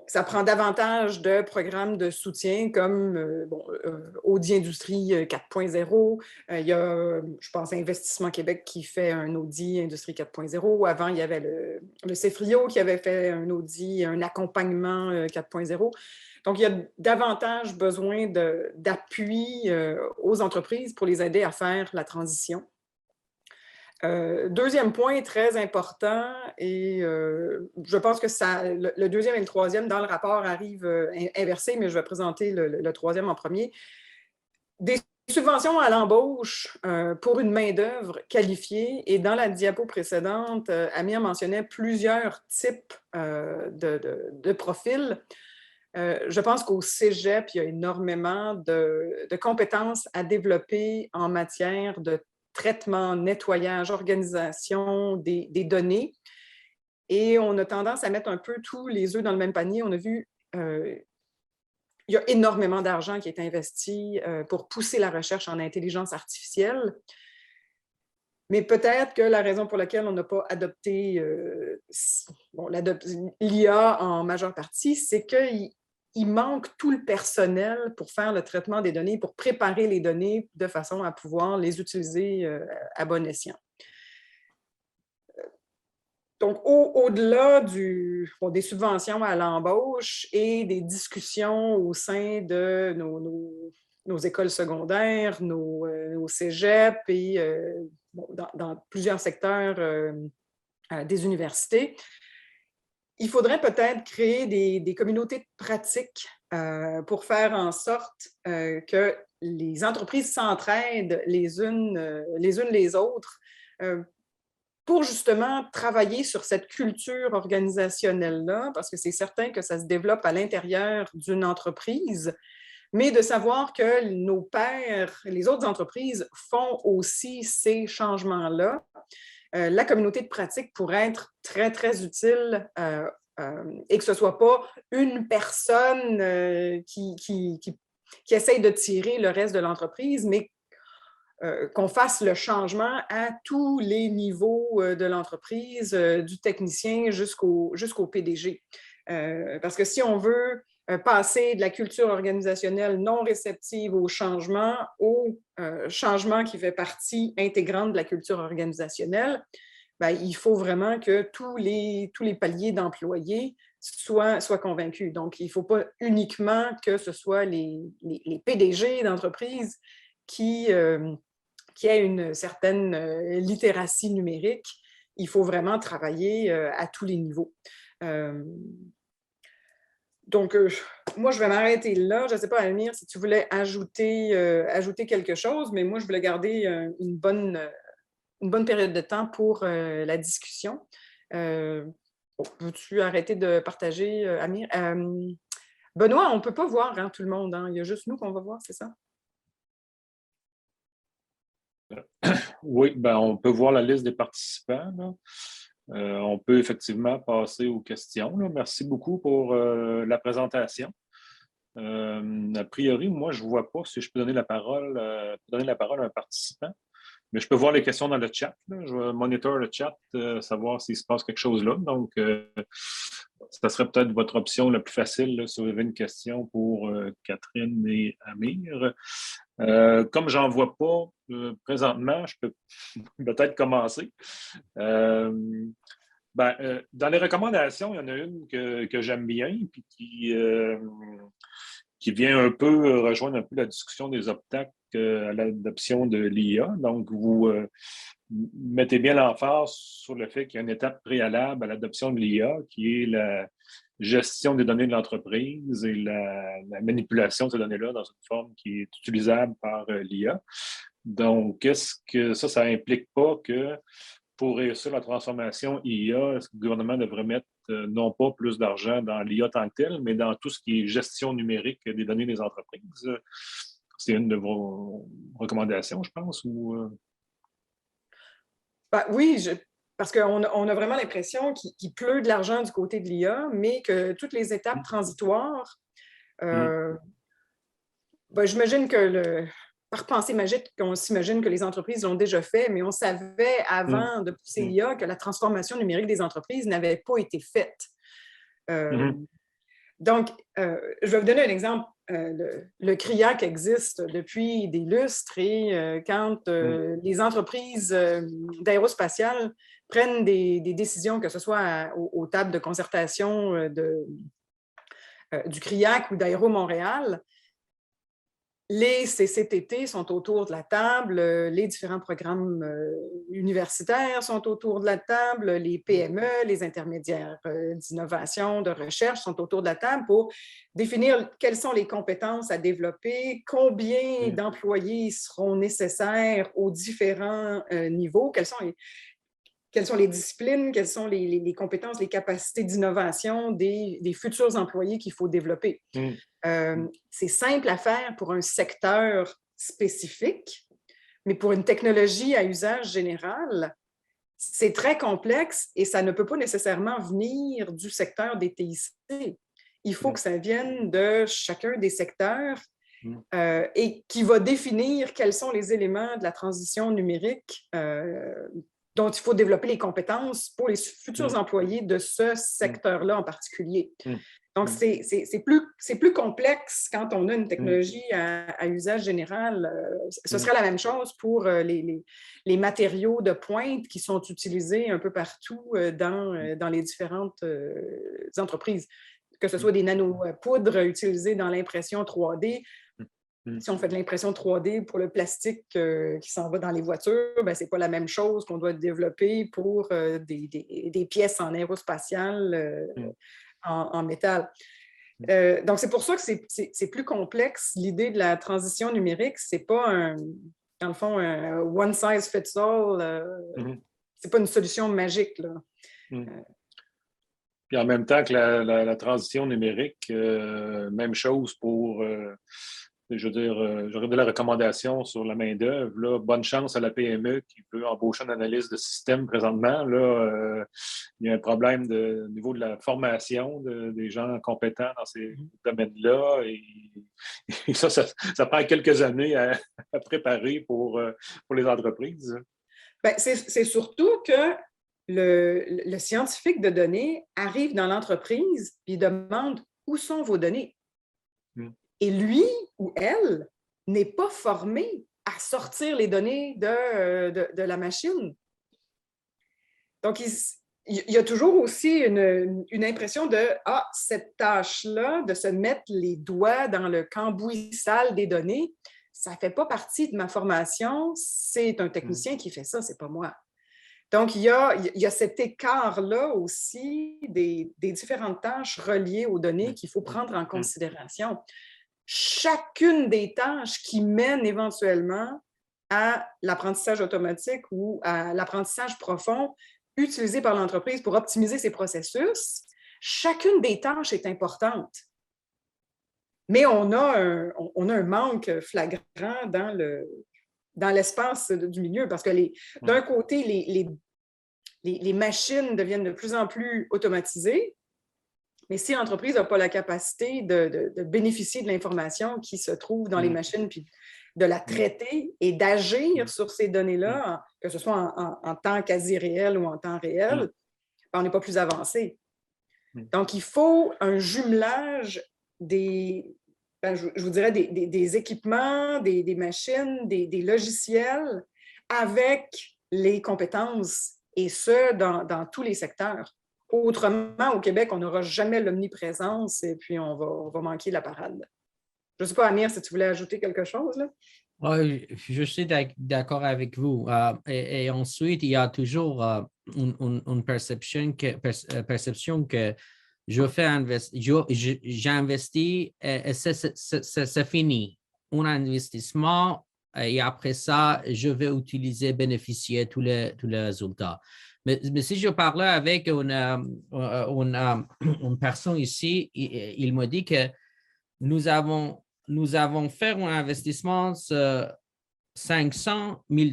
Ça prend davantage de programmes de soutien comme Audi Industrie 4.0. Il y a, je pense, Investissement Québec qui fait un Audi Industrie 4.0. Avant, il y avait le CEFRIO qui avait fait un Audi, un accompagnement 4.0. Donc, il y a davantage besoin d'appui aux entreprises pour les aider à faire la transition. Deuxième point très important, et je pense que le deuxième et le troisième dans le rapport arrivent inversés, mais je vais présenter le troisième en premier. Des subventions à l'embauche pour une main-d'œuvre qualifiée. Et dans la diapo précédente, Amir mentionnait plusieurs types de profils. Je pense qu'au Cégep, il y a énormément de compétences à développer en matière de traitement, nettoyage, organisation des données. Et on a tendance à mettre un peu tous les œufs dans le même panier. On a vu il y a énormément d'argent qui est investi pour pousser la recherche en intelligence artificielle. Mais peut-être que la raison pour laquelle on n'a pas adopté l'IA en majeure partie, c'est qu'il manque tout le personnel pour faire le traitement des données, pour préparer les données de façon à pouvoir les utiliser à bon escient. Donc, au-delà des subventions à l'embauche et des discussions au sein de nos écoles secondaires, nos cégeps et dans plusieurs secteurs des universités, il faudrait peut-être créer des communautés de pratique pour faire en sorte que les entreprises s'entraident les unes les autres pour justement travailler sur cette culture organisationnelle-là, parce que c'est certain que ça se développe à l'intérieur d'une entreprise, mais de savoir que nos pairs, les autres entreprises, font aussi ces changements-là. La communauté de pratique pourrait être très, très utile et que ce ne soit pas une personne qui essaye de tirer le reste de l'entreprise, mais qu'on fasse le changement à tous les niveaux de l'entreprise, du technicien jusqu'au PDG. Parce que si on veut passer de la culture organisationnelle non réceptive au changement qui fait partie intégrante de la culture organisationnelle, bien, il faut vraiment que tous les paliers d'employés soient convaincus. Donc, il ne faut pas uniquement que ce soit les PDG d'entreprise qui aient une certaine littératie numérique. Il faut vraiment travailler à tous les niveaux. Donc, moi, je vais m'arrêter là. Je ne sais pas, Amir, si tu voulais ajouter quelque chose, mais moi, je voulais garder une bonne période de temps pour la discussion. Peux-tu arrêter de partager, Amir? Benoît, on ne peut pas voir tout le monde. Hein? Il y a juste nous qu'on va voir, c'est ça? Oui, ben, on peut voir la liste des participants. Là. On peut effectivement passer aux questions. Là. Merci beaucoup pour la présentation. A priori, moi, je ne vois pas si je peux donner la parole à un participant, mais je peux voir les questions dans le chat. Là. Je vais monitor le chat, savoir s'il se passe quelque chose là. Donc, ça serait peut-être votre option la plus facile là, si vous avez une question pour Catherine et Amir. Comme j'en vois pas présentement, je peux peut-être commencer. Dans les recommandations, il y en a une que j'aime bien puis qui vient un peu rejoindre un peu la discussion des obstacles à l'adoption de l'IA. Donc, vous mettez bien l'emphase sur le fait qu'il y a une étape préalable à l'adoption de l'IA qui est la gestion des données de l'entreprise et la manipulation de ces données-là dans une forme qui est utilisable par l'IA. Donc, est-ce que ça implique pas que pour réussir la transformation IA, est-ce que le gouvernement devrait mettre non pas plus d'argent dans l'IA tant que tel, mais dans tout ce qui est gestion numérique des données des entreprises? C'est une de vos recommandations, je pense, ou... Oui, parce qu'on a vraiment l'impression qu'il pleut de l'argent du côté de l'IA, mais que toutes les étapes transitoires, j'imagine que par pensée magique, on s'imagine que les entreprises l'ont déjà fait, mais on savait avant de pousser l'IA que la transformation numérique des entreprises n'avait pas été faite. Donc, je vais vous donner un exemple. Le CRIAC existe depuis des lustres et quand les entreprises d'aérospatiales prennent des décisions, que ce soit aux tables de concertation du CRIAC ou d'Aéro Montréal, les CCTT sont autour de la table, les différents programmes universitaires sont autour de la table, les PME, les intermédiaires d'innovation, de recherche sont autour de la table pour définir quelles sont les compétences à développer, combien d'employés seront nécessaires aux différents niveaux, quelles sont les disciplines, quelles sont les compétences, les capacités d'innovation des futurs employés qu'il faut développer. C'est simple à faire pour un secteur spécifique, mais pour une technologie à usage général, c'est très complexe et ça ne peut pas nécessairement venir du secteur des TIC. Il faut que ça vienne de chacun des secteurs et qui va définir quels sont les éléments de la transition numérique dont il faut développer les compétences pour les futurs employés de ce secteur-là en particulier. Donc, c'est plus complexe quand on a une technologie à usage général. Ce serait la même chose pour les matériaux de pointe qui sont utilisés un peu partout dans les différentes entreprises, que ce soit des nanopoudres utilisées dans l'impression 3D. Si on fait de l'impression 3D pour le plastique qui s'en va dans les voitures, ce n'est pas la même chose qu'on doit développer pour des pièces en aérospatial en métal. Donc, c'est pour ça que c'est plus complexe. L'idée de la transition numérique, ce n'est pas, dans le fond, un one size fits all. C'est pas une solution magique, là. Puis en même temps que la transition numérique, même chose pour... je veux dire, j'aurais de la recommandation sur la main-d'œuvre. Là, bonne chance à la PME qui veut embaucher un analyste de système présentement. Là, il y a un problème au niveau de la formation des gens compétents dans ces domaines-là. Et ça prend quelques années à préparer pour les entreprises. Bien, c'est surtout que le scientifique de données arrive dans l'entreprise et il demande où sont vos données. Et lui ou elle n'est pas formé à sortir les données de la machine. Donc, il y a toujours aussi une impression de « cette tâche-là, de se mettre les doigts dans le cambouis sale des données, ça ne fait pas partie de ma formation, c'est un technicien qui fait ça, ce n'est pas moi. » Donc, il y a cet écart-là aussi des différentes tâches reliées aux données qu'il faut prendre en considération. Chacune des tâches qui mènent éventuellement à l'apprentissage automatique ou à l'apprentissage profond utilisé par l'entreprise pour optimiser ses processus, chacune des tâches est importante. Mais on a un manque flagrant dans l'espace du milieu parce que d'un côté, les machines deviennent de plus en plus automatisées. Mais si l'entreprise n'a pas la capacité de bénéficier de l'information qui se trouve dans les machines, puis de la traiter et d'agir sur ces données-là, que ce soit en temps quasi réel ou en temps réel, on n'est pas plus avancé. Donc, il faut un jumelage je vous dirais, des équipements, des machines, des logiciels avec les compétences, et ce, dans tous les secteurs. Autrement, au Québec, on n'aura jamais l'omniprésence et puis on va manquer la parade. Je ne sais pas, Amir, si tu voulais ajouter quelque chose, là? Oui, je suis d'accord avec vous. Et ensuite, il y a toujours une perception que j'investis et c'est fini. Un investissement et après ça, je vais bénéficier tous les résultats. Mais si je parlais avec une personne ici, il me dit que nous avons fait un investissement de $500 000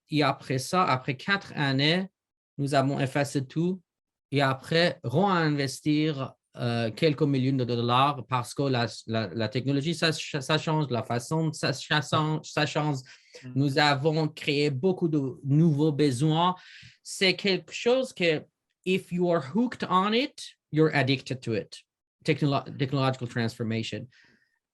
et après ça, après 4 années, nous avons effacé tout et après réinvestir quelques millions de dollars parce que la technologie, ça change, la façon, ça change. Nous avons créé beaucoup de nouveaux besoins. C'est quelque chose que, if you are hooked on it, you're addicted to it. Technological transformation.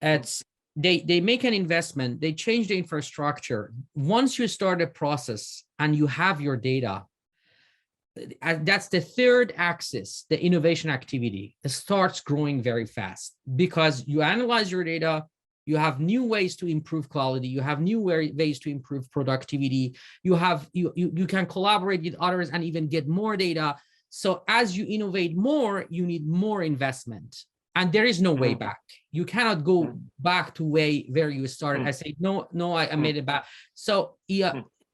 They make an investment, they change the infrastructure. Once you start a process and you have your data, that's the third axis, the innovation activity. It starts growing very fast because you analyze your data, You have new ways to improve quality. You have new ways to improve productivity. You can collaborate with others and even get more data. So as you innovate more, you need more investment. And there is no way back. You cannot go back to where you started. I say, no, I made it back. So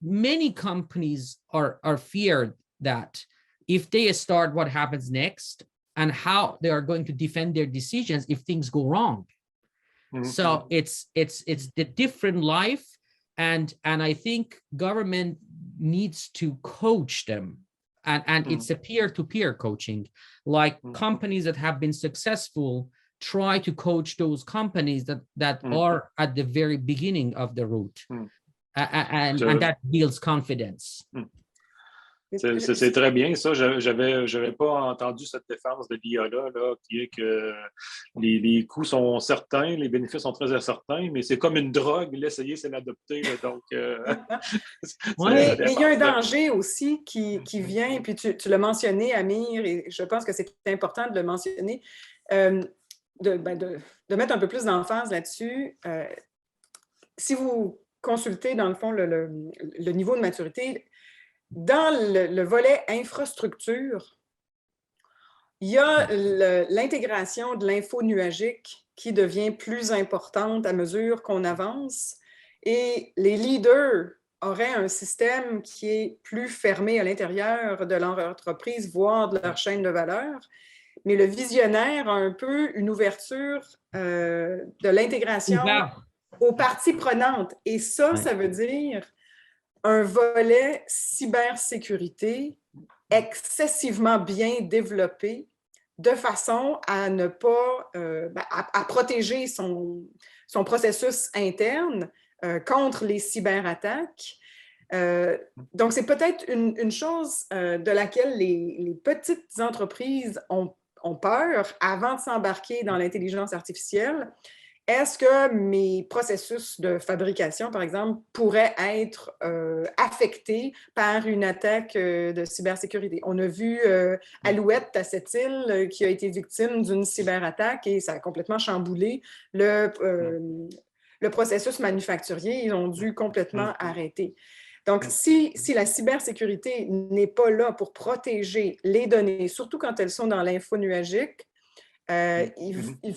many companies are feared that if they start, what happens next and how they are going to defend their decisions if things go wrong. So it's the different life. And I think government needs to coach them. And it's a peer-to-peer coaching, like companies that have been successful try to coach those companies that are at the very beginning of the route. And that builds confidence. C'est très bien ça. J'avais pas entendu cette défense de l'IA-là, qui est que les coûts sont certains, les bénéfices sont très incertains, mais c'est comme une drogue. L'essayer, c'est l'adopter. Donc, mais il y a un danger aussi qui vient, puis tu l'as mentionné, Amir, et je pense que c'est important de le mentionner, de mettre un peu plus d'emphase là-dessus. Si vous consultez, dans le fond, le niveau de maturité, dans le volet infrastructure, il y a l'intégration de l'info nuagique qui devient plus importante à mesure qu'on avance et les leaders auraient un système qui est plus fermé à l'intérieur de leur entreprise, voire de leur chaîne de valeur. Mais le visionnaire a un peu une ouverture de l'intégration aux parties prenantes. Et ça, ça veut dire un volet cybersécurité excessivement bien développé de façon à ne pas à protéger son processus interne contre les cyberattaques. Donc, c'est peut-être une chose de laquelle les petites entreprises ont peur avant de s'embarquer dans l'intelligence artificielle. Est-ce que mes processus de fabrication, par exemple, pourraient être affectés par une attaque de cybersécurité? On a vu Alouette à cette île qui a été victime d'une cyberattaque et ça a complètement chamboulé le processus manufacturier. Ils ont dû complètement arrêter. Donc, si la cybersécurité n'est pas là pour protéger les données, surtout quand elles sont dans l'info nuagique, il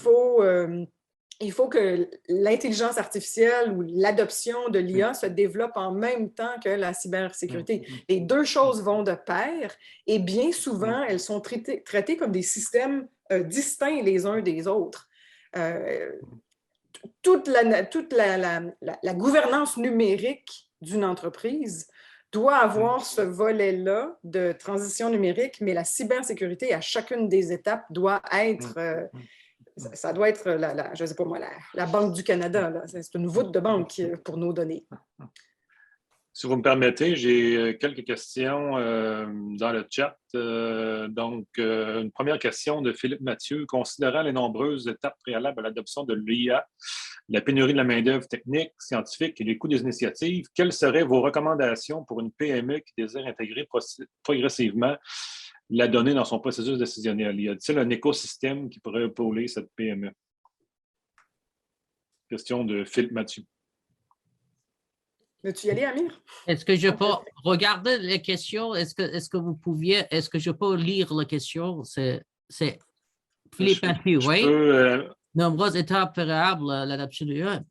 faut que l'intelligence artificielle ou l'adoption de l'IA se développe en même temps que la cybersécurité. Les deux choses vont de pair et bien souvent, elles sont traitées comme des systèmes distincts les uns des autres. Toute la gouvernance numérique d'une entreprise doit avoir ce volet-là de transition numérique, mais la cybersécurité à chacune des étapes doit être... ça doit être, je ne sais pas moi, la Banque du Canada. C'est une voûte de banque pour nos données. Si vous me permettez, j'ai quelques questions dans le chat. Donc, une première question de Philippe Mathieu. Considérant les nombreuses étapes préalables à l'adoption de l'IA, la pénurie de la main-d'œuvre technique, scientifique et les coûts des initiatives, quelles seraient vos recommandations pour une PME qui désire intégrer progressivement la donnée dans son processus décisionnel? Y a-t-il un écosystème qui pourrait épauler cette PME? Question de Philippe Mathieu. Veux-tu y aller, Amir? Est-ce que je peux regarder les questions? Est-ce que je peux lire les questions? C'est Philippe Mathieu, oui? Nombreuses étapes préalables à l'adoption de l'IA.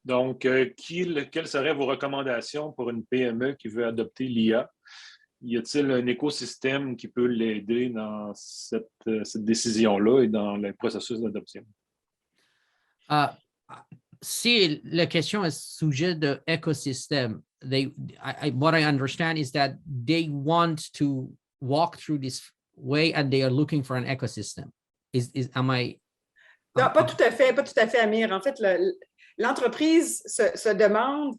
Donc, quelles seraient vos recommandations pour une PME qui veut adopter l'IA? Y a-t-il un écosystème qui peut l'aider dans cette décision-là et dans le processus d'adoption? Si la question est sujet de écosystème, what I understand is that they want to walk through this way and they are looking for an ecosystem. Am I? Non, pas tout à fait, Amir. En fait, l'entreprise se demande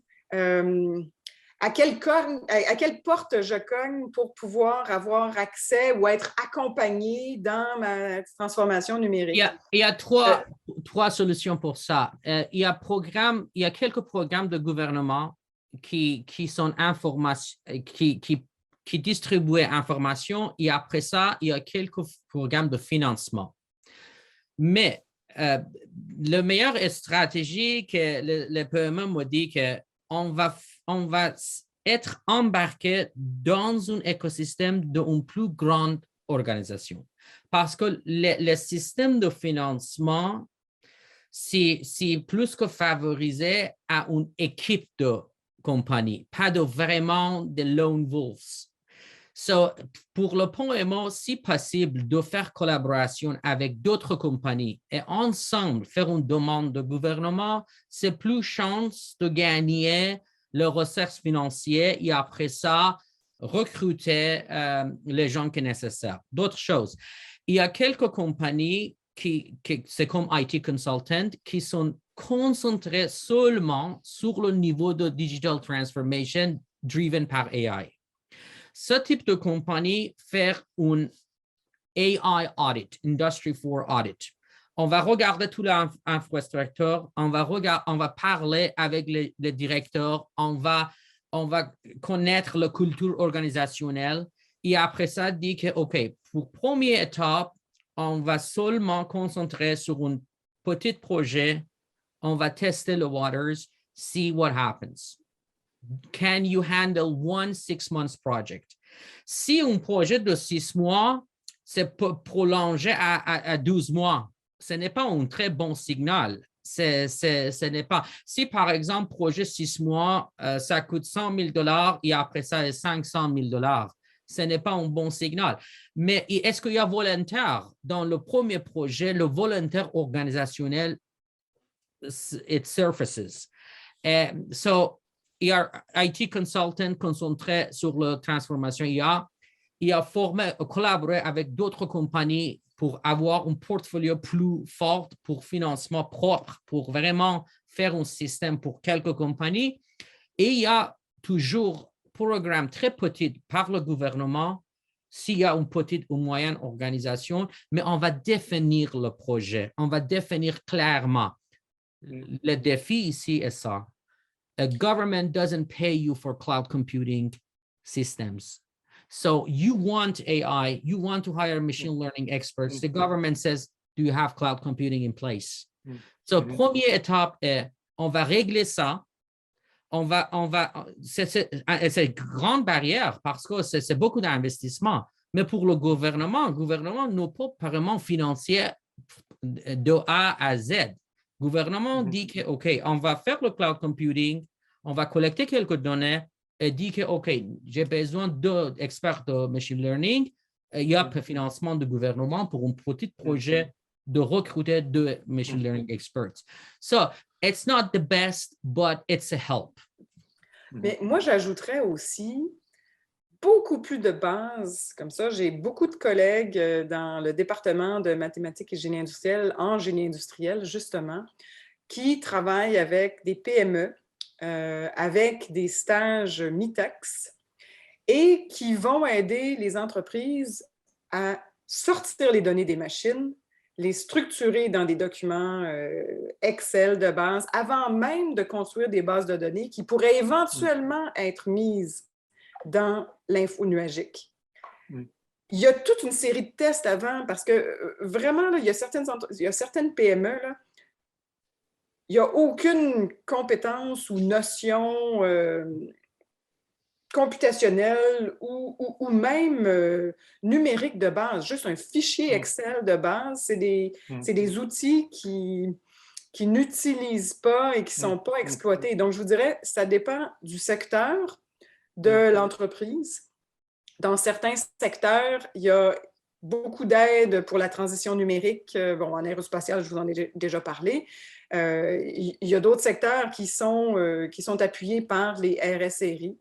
à quelle porte je cogne pour pouvoir avoir accès ou être accompagné dans ma transformation numérique. Il y a trois solutions pour ça. Il y a quelques programmes de gouvernement qui sont qui distribuait information et après ça, il y a quelques programmes de financement. Mais la meilleure stratégie que le PME m'a dit qu'on va être embarqué dans un écosystème d'une plus grande organisation. Parce que le système de financement, c'est plus que favorisé à une équipe de compagnies, pas vraiment de lone wolves. So, pour le PME, si possible, de faire collaboration avec d'autres compagnies et ensemble faire une demande de gouvernement, c'est plus chance de gagner les ressources financières et après ça, recruter les gens qui sont nécessaires. D'autres choses, il y a quelques compagnies qui c'est comme IT Consultant, qui sont concentrées seulement sur le niveau de digital transformation driven par AI. Ce type de compagnie fait un AI audit, Industry 4 audit. On va regarder toute l'infrastructure, on va parler avec les directeurs, on va connaître la culture organisationnelle et après ça, dit que, OK, pour première étape, on va seulement concentrer sur un petit projet, on va tester le waters, see what happens. Can you handle one 6 months project? Si un projet de 6 mois, c'est prolongé à 12 mois, ce n'est pas un très bon signal. Ce n'est pas. Si, par exemple, projet 6 mois, ça coûte $100,000 et après ça, $500,000, ce n'est pas un bon signal. Mais est-ce qu'il y a volontaire? Dans le premier projet, le volontaire organisationnel, it surfaces. So, il y a IT Consultant concentré sur la transformation IA. Il a collaboré avec d'autres compagnies pour avoir un portfolio plus fort pour financement propre, pour vraiment faire un système pour quelques compagnies. Et il y a toujours un programme très petit par le gouvernement s'il y a une petite ou moyenne organisation, mais on va définir le projet, on va définir clairement. Le défi ici est ça. A government doesn't pay you for cloud computing systems. So you want AI, you want to hire machine learning experts. The government says, do you have cloud computing in place? So première étape est, on va régler ça. C'est une grande barrière parce que c'est beaucoup d'investissement. Mais pour le gouvernement n'a pas vraiment financier de A à Z. Le gouvernement dit que, OK, on va faire le cloud computing, on va collecter quelques données et dit que, OK, j'ai besoin d'experts de machine learning. Il y a un financement du gouvernement pour un petit projet de recruter deux machine learning experts. So, it's not the best, but it's a help. Mais moi, j'ajouterais aussi beaucoup plus de bases. Comme ça, j'ai beaucoup de collègues dans le département de mathématiques et génie industriel, en génie industriel, justement, qui travaillent avec des PME, avec des stages MITEX et qui vont aider les entreprises à sortir les données des machines, les structurer dans des documents Excel de base, avant même de construire des bases de données qui pourraient éventuellement être mises dans l'info nuagique. Il y a toute une série de tests avant parce que vraiment, là, il y a certaines PME, là, il n'y a aucune compétence ou notion computationnelle ou même numérique de base. Juste un fichier Excel de base, c'est des outils qui n'utilisent pas et qui ne sont pas exploités. Donc, je vous dirais, ça dépend du secteur de l'entreprise. Dans certains secteurs, il y a beaucoup d'aide pour la transition numérique. Bon, en aérospatial, je vous en ai déjà parlé. Il y a d'autres secteurs qui sont appuyés par les RSRI.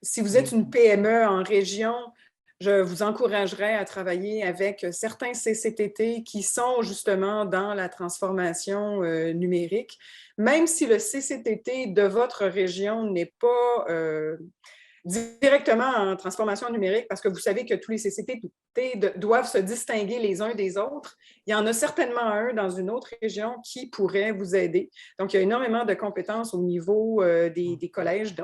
Si vous êtes une PME en région, je vous encouragerais à travailler avec certains CCTT qui sont justement dans la transformation numérique. Même si le CCTT de votre région n'est pas directement en transformation numérique, parce que vous savez que tous les CCTT doivent se distinguer les uns des autres. Il y en a certainement un dans une autre région qui pourrait vous aider. Donc, il y a énormément de compétences au niveau des collèges,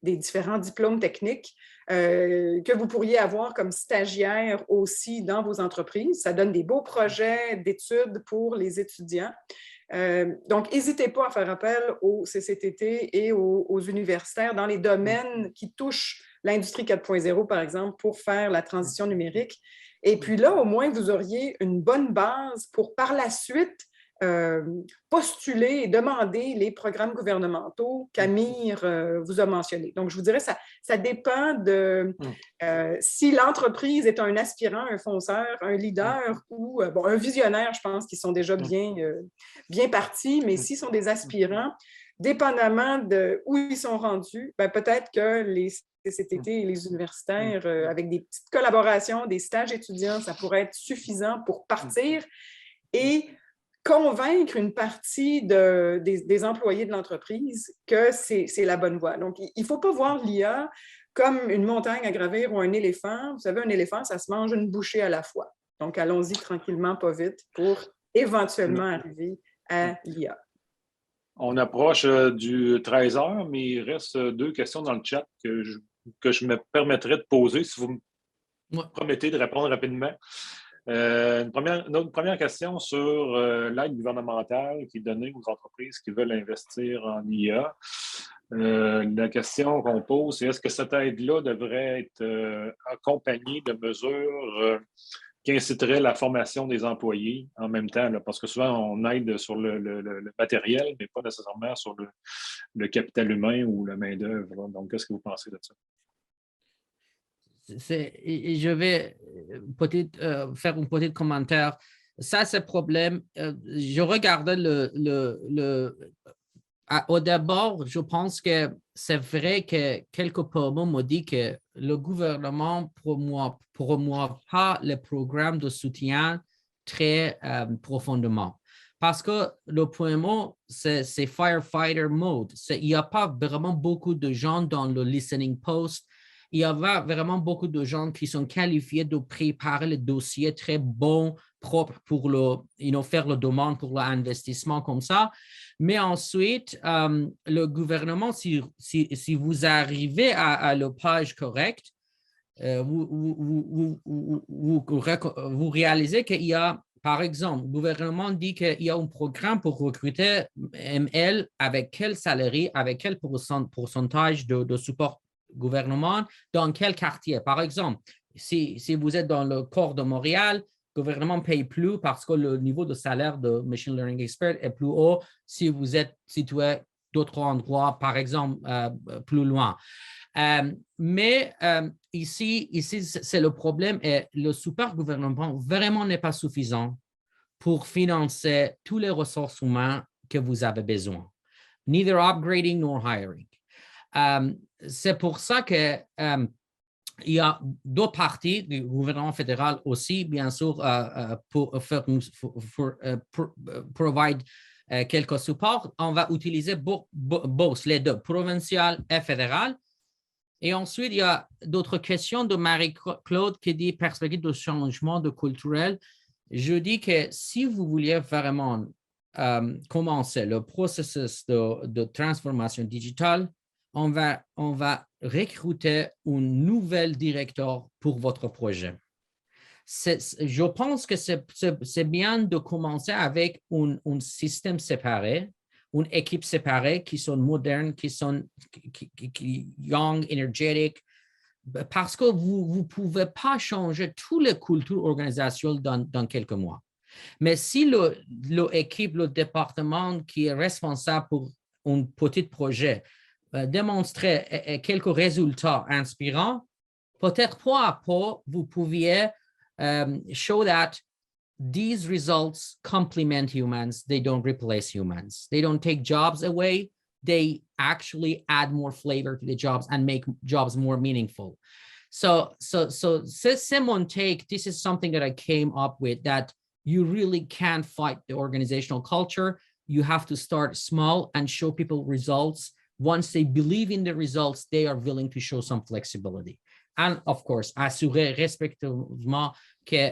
des différents diplômes techniques que vous pourriez avoir comme stagiaire aussi dans vos entreprises. Ça donne des beaux projets d'études pour les étudiants. Donc, n'hésitez pas à faire appel aux CCTT et aux universitaires dans les domaines qui touchent l'industrie 4.0, par exemple, pour faire la transition numérique. Et puis là, au moins, vous auriez une bonne base pour, par la suite, postuler et demander les programmes gouvernementaux qu'Amir vous a mentionnés. Donc, je vous dirais, ça dépend de si l'entreprise est un aspirant, un fonceur, un leader ou un visionnaire, je pense qu'ils sont déjà bien partis, mais s'ils sont des aspirants, dépendamment de où ils sont rendus, peut-être que les CCTT et les universitaires, avec des petites collaborations, des stages étudiants, ça pourrait être suffisant pour partir et convaincre une partie des employés de l'entreprise que c'est la bonne voie. Donc, il ne faut pas voir l'IA comme une montagne à gravir ou un éléphant. Vous savez, un éléphant, ça se mange une bouchée à la fois. Donc, allons-y tranquillement, pas vite, pour éventuellement arriver à l'IA. On approche du 13 heures, mais il reste 2 questions dans le chat que je me permettrai de poser si vous me promettez de répondre rapidement. Une première question sur l'aide gouvernementale qui est donnée aux entreprises qui veulent investir en IA. La question qu'on pose, c'est est-ce que cette aide-là devrait être accompagnée de mesures qui inciteraient la formation des employés en même temps? Là, parce que souvent, on aide sur le matériel, mais pas nécessairement sur le capital humain ou la main-d'œuvre. Donc, qu'est-ce que vous pensez de ça? Je vais peut-être faire un petit commentaire. Ça, c'est le problème. Je regardais au début, je pense que c'est vrai que quelques personnes m'ont dit que le gouvernement ne promeut pas les programmes de soutien très profondément. Parce que le premier, c'est firefighter mode. Il n'y a pas vraiment beaucoup de gens dans le listening post. Il y a vraiment beaucoup de gens qui sont qualifiés de préparer le dossier très bon, propre pour faire la demande pour l'investissement comme ça. Mais ensuite, le gouvernement, si vous arrivez à la page correcte, vous réalisez qu'il y a, par exemple, le gouvernement dit qu'il y a un programme pour recruter ML avec quel salarié, avec quel pourcentage de support gouvernement, dans quel quartier. Par exemple, si vous êtes dans le corps de Montréal, le gouvernement ne paye plus parce que le niveau de salaire de Machine Learning Expert est plus haut si vous êtes situé d'autres endroits, par exemple, plus loin. Mais ici, c'est le problème et le super gouvernement vraiment n'est pas suffisant pour financer toutes les ressources humaines que vous avez besoin. Neither upgrading nor hiring. C'est pour ça que il y a deux parties du gouvernement fédéral aussi, bien sûr, pour provide quelques supports. On va utiliser les deux, provincial et fédéral. Et ensuite, il y a d'autres questions de Marie-Claude qui dit perspective de changement de culturel. Je dis que si vous vouliez vraiment commencer le processus de transformation digitale, on va recruter un nouvel directeur pour votre projet. Je pense que c'est bien de commencer avec un système séparé, une équipe séparée qui sont modernes, qui sont young, énergétiques, parce que vous ne pouvez pas changer toutes les cultures organisationnelles dans quelques mois. Mais si l'équipe, le département qui est responsable pour un petit projet démontrer quelques résultats inspirants, peut-être peu à peu, vous pouviez show that these results complement humans, they don't replace humans. They don't take jobs away, they actually add more flavor to the jobs and make jobs more meaningful. So mon take, this is something that I came up with, that you really can't fight the organizational culture. You have to start small and show people results. Once they believe in the results, they are willing to show some flexibility. And of course, assurer respectivement que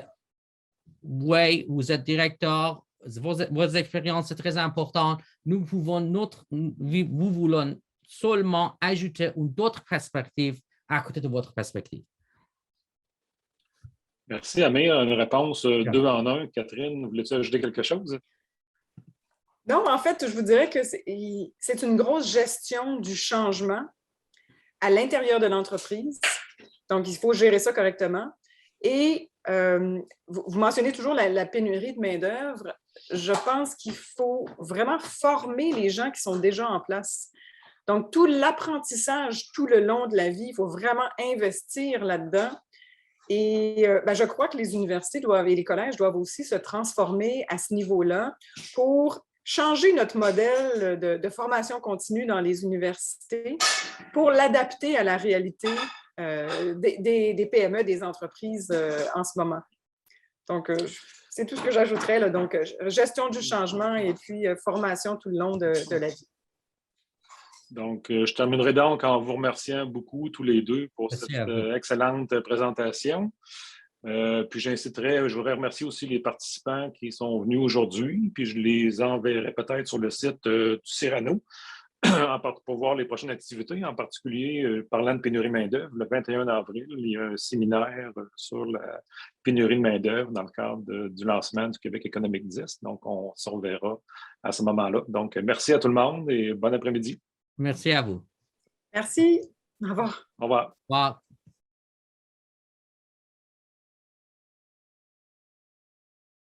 oui, vous êtes directeur, vos expériences, c'est très important. Nous pouvons, vous voulons seulement ajouter une autre perspective à côté de votre perspective. Merci, Amir. Une réponse 2 en 1. Catherine, voulais-tu ajouter quelque chose? Non, en fait, je vous dirais que c'est une grosse gestion du changement à l'intérieur de l'entreprise. Donc, il faut gérer ça correctement. Et vous mentionnez toujours la pénurie de main-d'œuvre. Je pense qu'il faut vraiment former les gens qui sont déjà en place. Donc, tout l'apprentissage tout le long de la vie, il faut vraiment investir là-dedans. Et je crois que les universités et les collèges doivent aussi se transformer à ce niveau-là pour changer notre modèle de formation continue dans les universités pour l'adapter à la réalité des PME, des entreprises en ce moment. Donc, c'est tout ce que j'ajouterais, là. Donc, gestion du changement et puis formation tout le long de la vie. Donc, je terminerai donc en vous remerciant beaucoup tous les deux pour Merci cette excellente présentation. Puis je voudrais remercier aussi les participants qui sont venus aujourd'hui, puis je les enverrai peut-être sur le site du Cyrano pour voir les prochaines activités, en particulier parlant de pénurie de main-d'œuvre. Le 21 avril, il y a un séminaire sur la pénurie de main-d'œuvre dans le cadre du lancement du Québec Economic 10. Donc, on se reverra à ce moment-là. Donc, merci à tout le monde et bon après-midi. Merci à vous. Merci. Au revoir. Au revoir. Au revoir.